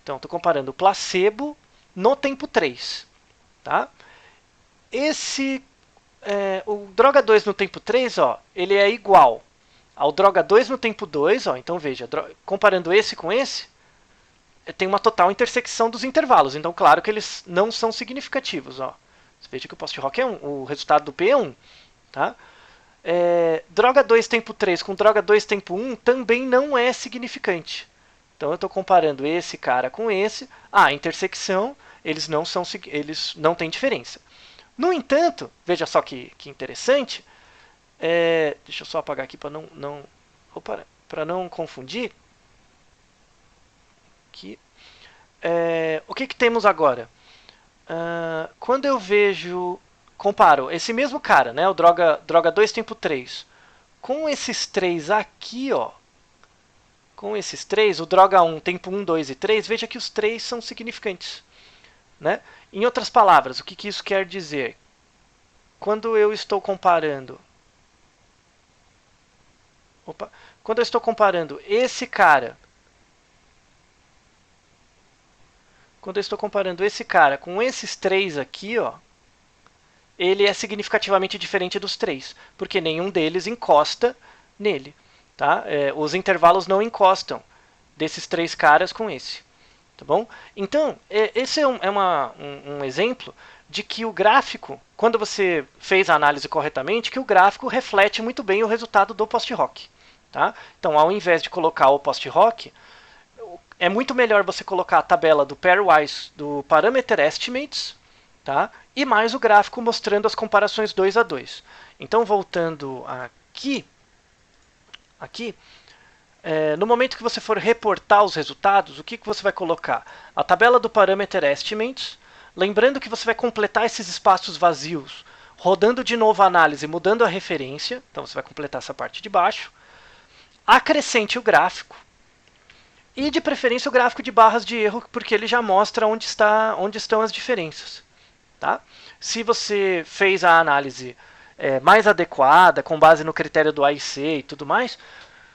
Então, estou comparando o placebo no tempo 3, tá? O droga 2 no tempo 3, ele é igual ao droga 2 no tempo 2, então veja, comparando esse com esse, tem uma total intersecção dos intervalos, então claro que eles não são significativos, Você veja que o post-hoc o resultado do P é 1, tá? Droga 2 tempo 3 com droga 2 tempo 1 também não é significante. Então eu estou comparando esse cara com esse. A intersecção, eles não têm diferença. No entanto, veja só que interessante. Deixa eu só apagar aqui para não confundir. Aqui. O que temos agora? Quando eu comparo esse mesmo cara, né, o droga 2 tempo 3, com esses três aqui, com esses três, o droga 1, tempo 1, 2 e 3, veja que os três são significantes. Né? Em outras palavras, o que isso quer dizer? Quando eu estou comparando esse cara quando eu estou comparando esse cara com esses três aqui, ó, ele é significativamente diferente dos três, porque nenhum deles encosta nele. Tá? Os intervalos não encostam desses três caras com esse. Tá bom? Então, esse é um exemplo de que o gráfico, quando você fez a análise corretamente, que o gráfico reflete muito bem o resultado do post-hoc. Tá? Então, ao invés de colocar o post-hoc, é muito melhor você colocar a tabela do pairwise do parameter estimates, tá? E mais o gráfico mostrando as comparações 2 a 2. Então, voltando aqui, no momento que você for reportar os resultados, o que você vai colocar? A tabela do parameter estimates, lembrando que você vai completar esses espaços vazios, rodando de novo a análise, mudando a referência, então você vai completar essa parte de baixo. Acrescente o gráfico, e de preferência o gráfico de barras de erro, porque ele já mostra onde estão as diferenças. Tá? Se você fez a análise mais adequada, com base no critério do AIC e tudo mais,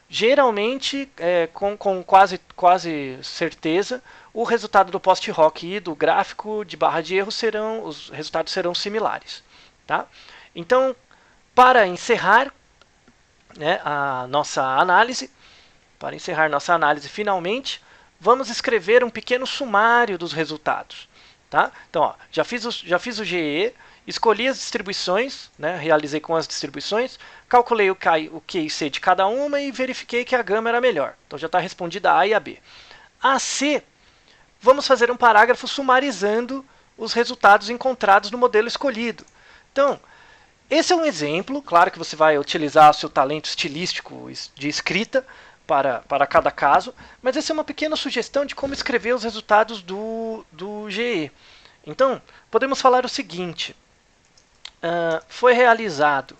geralmente, com quase certeza, o resultado do post-hoc e do gráfico de barra de erro os resultados serão similares. Tá? Então, para encerrar, né, a nossa análise, finalmente, vamos escrever um pequeno sumário dos resultados. Tá? Então, ó, já fiz o GE, escolhi as distribuições, né, realizei com as distribuições, calculei o Q e C de cada uma e verifiquei que a gama era melhor. Então já está respondida a A e a B. A C, vamos fazer um parágrafo sumarizando os resultados encontrados no modelo escolhido. Então, esse é um exemplo, claro que você vai utilizar o seu talento estilístico de escrita para cada caso, mas essa é uma pequena sugestão de como escrever os resultados do GE. Então, podemos falar o seguinte: foi realizado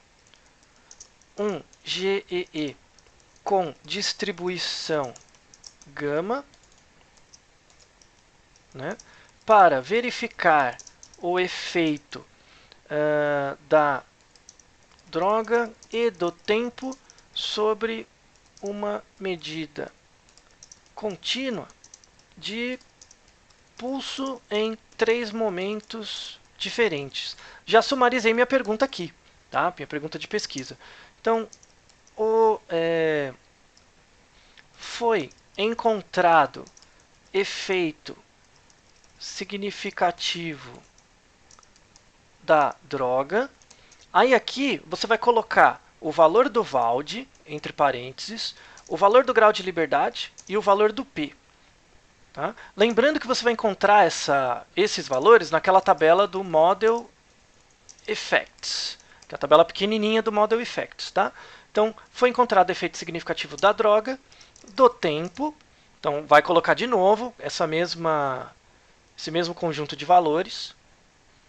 um GEE com distribuição gama, né, para verificar o efeito da droga e do tempo sobre uma medida contínua de pulso em 3 momentos diferentes. Já sumarizei minha pergunta aqui, tá? Minha pergunta de pesquisa. Então, foi encontrado efeito significativo da droga. Aí aqui você vai colocar o valor do Valde, entre parênteses, o valor do grau de liberdade e o valor do P. Tá? Lembrando que você vai encontrar esses valores naquela tabela do Model Effects, que é a tabela pequenininha do Model Effects. Tá? Então, foi encontrado efeito significativo da droga, do tempo. Então, vai colocar de novo esse mesmo conjunto de valores.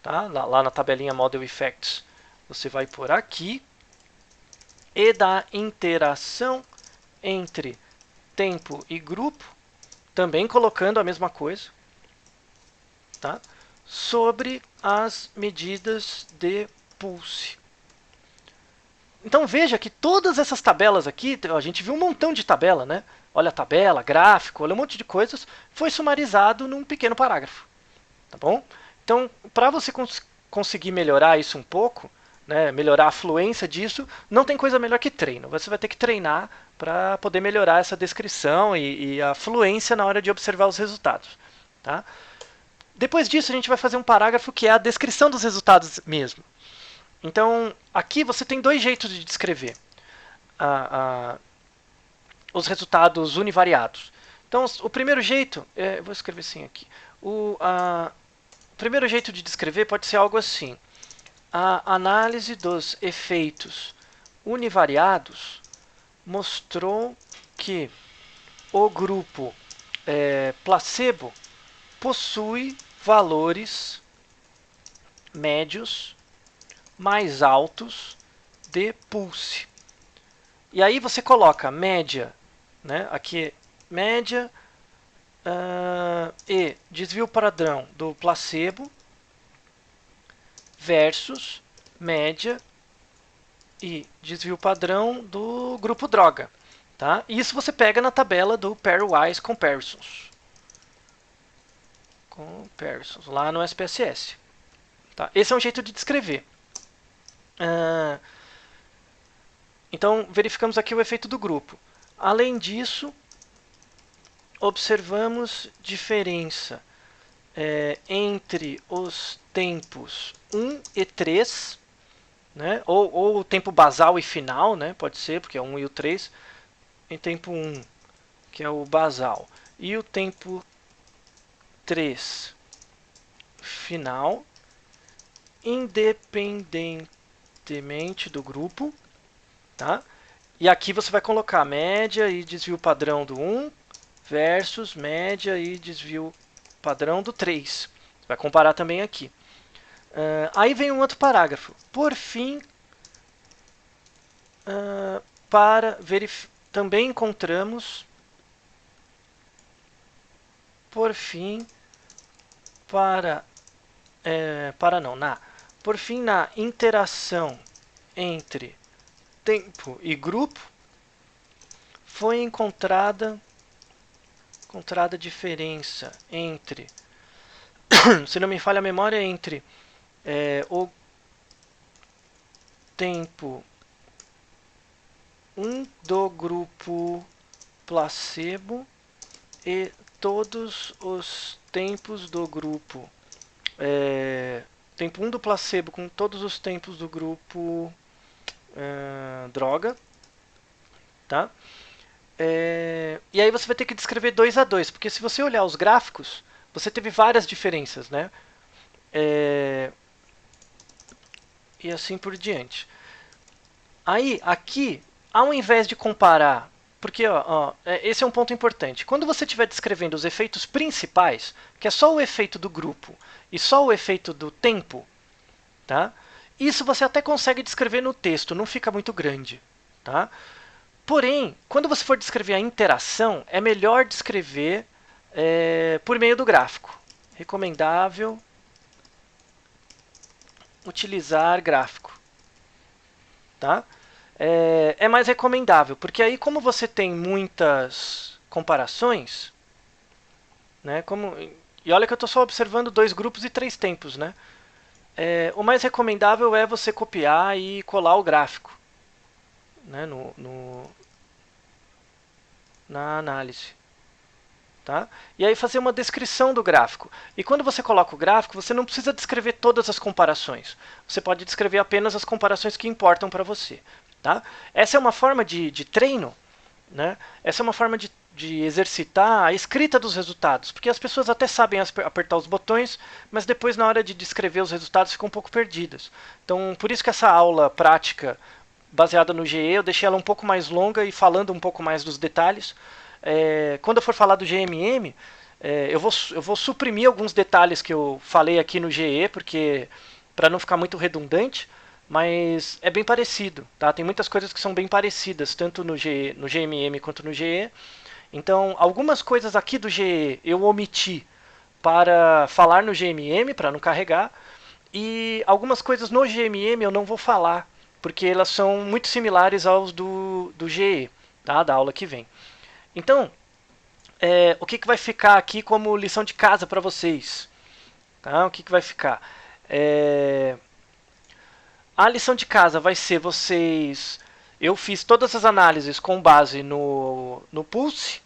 Tá? Lá na tabelinha Model Effects, você vai por aqui. E da interação entre tempo e grupo, também colocando a mesma coisa, tá? Sobre as medidas de pulse. Então veja que todas essas tabelas aqui, a gente viu um montão de tabela, né? Olha a tabela, gráfico, olha um monte de coisas, foi sumarizado num pequeno parágrafo. Tá bom? Então, para você conseguir melhorar isso um pouco, né, melhorar a fluência disso, não tem coisa melhor que treino. Você vai ter que treinar para poder melhorar essa descrição e a fluência na hora de observar os resultados. Tá? Depois disso, a gente vai fazer um parágrafo que é a descrição dos resultados mesmo. Então, aqui você tem 2 jeitos de descrever os resultados univariados. Então, o primeiro jeito, vou escrever assim aqui. O primeiro jeito de descrever pode ser algo assim: a análise dos efeitos univariados mostrou que o grupo placebo possui valores médios mais altos de pulse. E aí você coloca média, né? Aqui média e desvio padrão do placebo versus média e desvio padrão do grupo droga. Tá? Isso você pega na tabela do Pairwise Comparisons. comparisons, lá no SPSS. Tá? Esse é um jeito de descrever. Então, verificamos aqui o efeito do grupo. Além disso, observamos diferença entre os tempos 1 e 3, né? ou o tempo basal e final, né? Pode ser, porque é o 1 e o 3, em tempo 1, que é o basal, e o tempo 3 final, independentemente do grupo. Tá? E aqui você vai colocar média e desvio padrão do 1 versus média e desvio padrão do 3. Você vai comparar também aqui. Aí vem um outro parágrafo. Por fim, também encontramos, por fim, na interação entre tempo e grupo, foi encontrada diferença entre, se não me falha a memória, entre o tempo 1 do grupo placebo e todos os tempos do grupo. Tempo 1 do placebo com todos os tempos do grupo droga. Tá? E aí você vai ter que descrever 2 a 2, porque se você olhar os gráficos, você teve várias diferenças, né? E assim por diante. Aí, aqui, ao invés de comparar, porque esse é um ponto importante. Quando você estiver descrevendo os efeitos principais, que é só o efeito do grupo e só o efeito do tempo, tá? Isso você até consegue descrever no texto, não fica muito grande. Tá? Porém, quando você for descrever a interação, é melhor descrever por meio do gráfico. Recomendável utilizar gráfico. Tá? É mais recomendável, porque aí como você tem muitas comparações, né, e olha que eu estou só observando 2 grupos e 3 tempos, né? O mais recomendável é você copiar e colar o gráfico, né, na análise. Tá? E aí fazer uma descrição do gráfico. E quando você coloca o gráfico, você não precisa descrever todas as comparações. Você pode descrever apenas as comparações que importam para você. Tá? Essa é uma forma de treino, né? Essa é uma forma de exercitar a escrita dos resultados, porque as pessoas até sabem apertar os botões, mas depois na hora de descrever os resultados ficam um pouco perdidas. Então, por isso que essa aula prática baseada no GE, eu deixei ela um pouco mais longa e falando um pouco mais dos detalhes. Quando eu for falar do GMM, eu vou suprimir alguns detalhes que eu falei aqui no GE, porque para não ficar muito redundante, mas é bem parecido. Tá? Tem muitas coisas que são bem parecidas, tanto no GMM quanto no GE. Então, algumas coisas aqui do GE eu omiti para falar no GMM, para não carregar, e algumas coisas no GMM eu não vou falar, porque elas são muito similares aos do GE, tá? Da aula que vem. Então, o que vai ficar aqui como lição de casa para vocês? Tá? O que vai ficar? A lição de casa vai ser vocês... Eu fiz todas as análises com base no Pulse,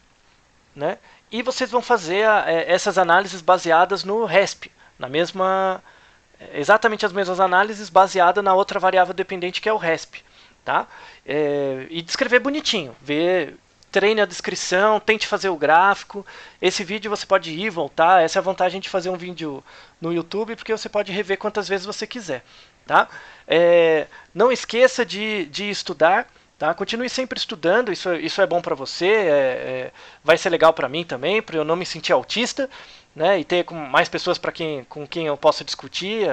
né? E vocês vão fazer essas análises baseadas no RESP, exatamente as mesmas análises baseadas na outra variável dependente que é o RESP. Tá? E descrever bonitinho, treine a descrição, tente fazer o gráfico. Esse vídeo você pode ir e voltar. Essa é a vantagem de fazer um vídeo no YouTube, porque você pode rever quantas vezes você quiser. Tá? Não esqueça de estudar. Tá? Continue sempre estudando, isso é bom para você, vai ser legal para mim também, para eu não me sentir autista, né? E ter mais pessoas com quem eu possa discutir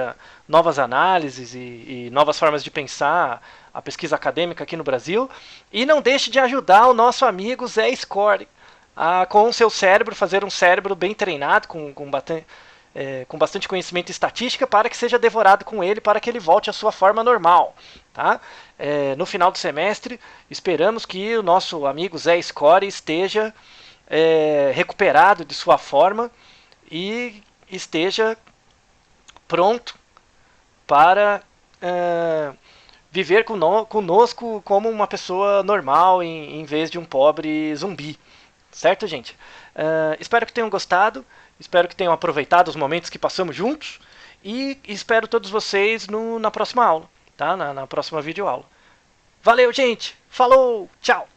novas análises e novas formas de pensar a pesquisa acadêmica aqui no Brasil. E não deixe de ajudar o nosso amigo Zé Score a, com o seu cérebro, fazer um cérebro bem treinado, com bastante conhecimento em estatística, para que seja devorado com ele, para que ele volte à sua forma normal. Tá? No final do semestre, esperamos que o nosso amigo Zé Score esteja recuperado de sua forma e esteja pronto para viver conosco como uma pessoa normal em vez de um pobre zumbi. Certo, gente? Espero que tenham gostado, espero que tenham aproveitado os momentos que passamos juntos e espero todos vocês na próxima aula, tá? Na próxima videoaula. Valeu, gente! Falou! Tchau!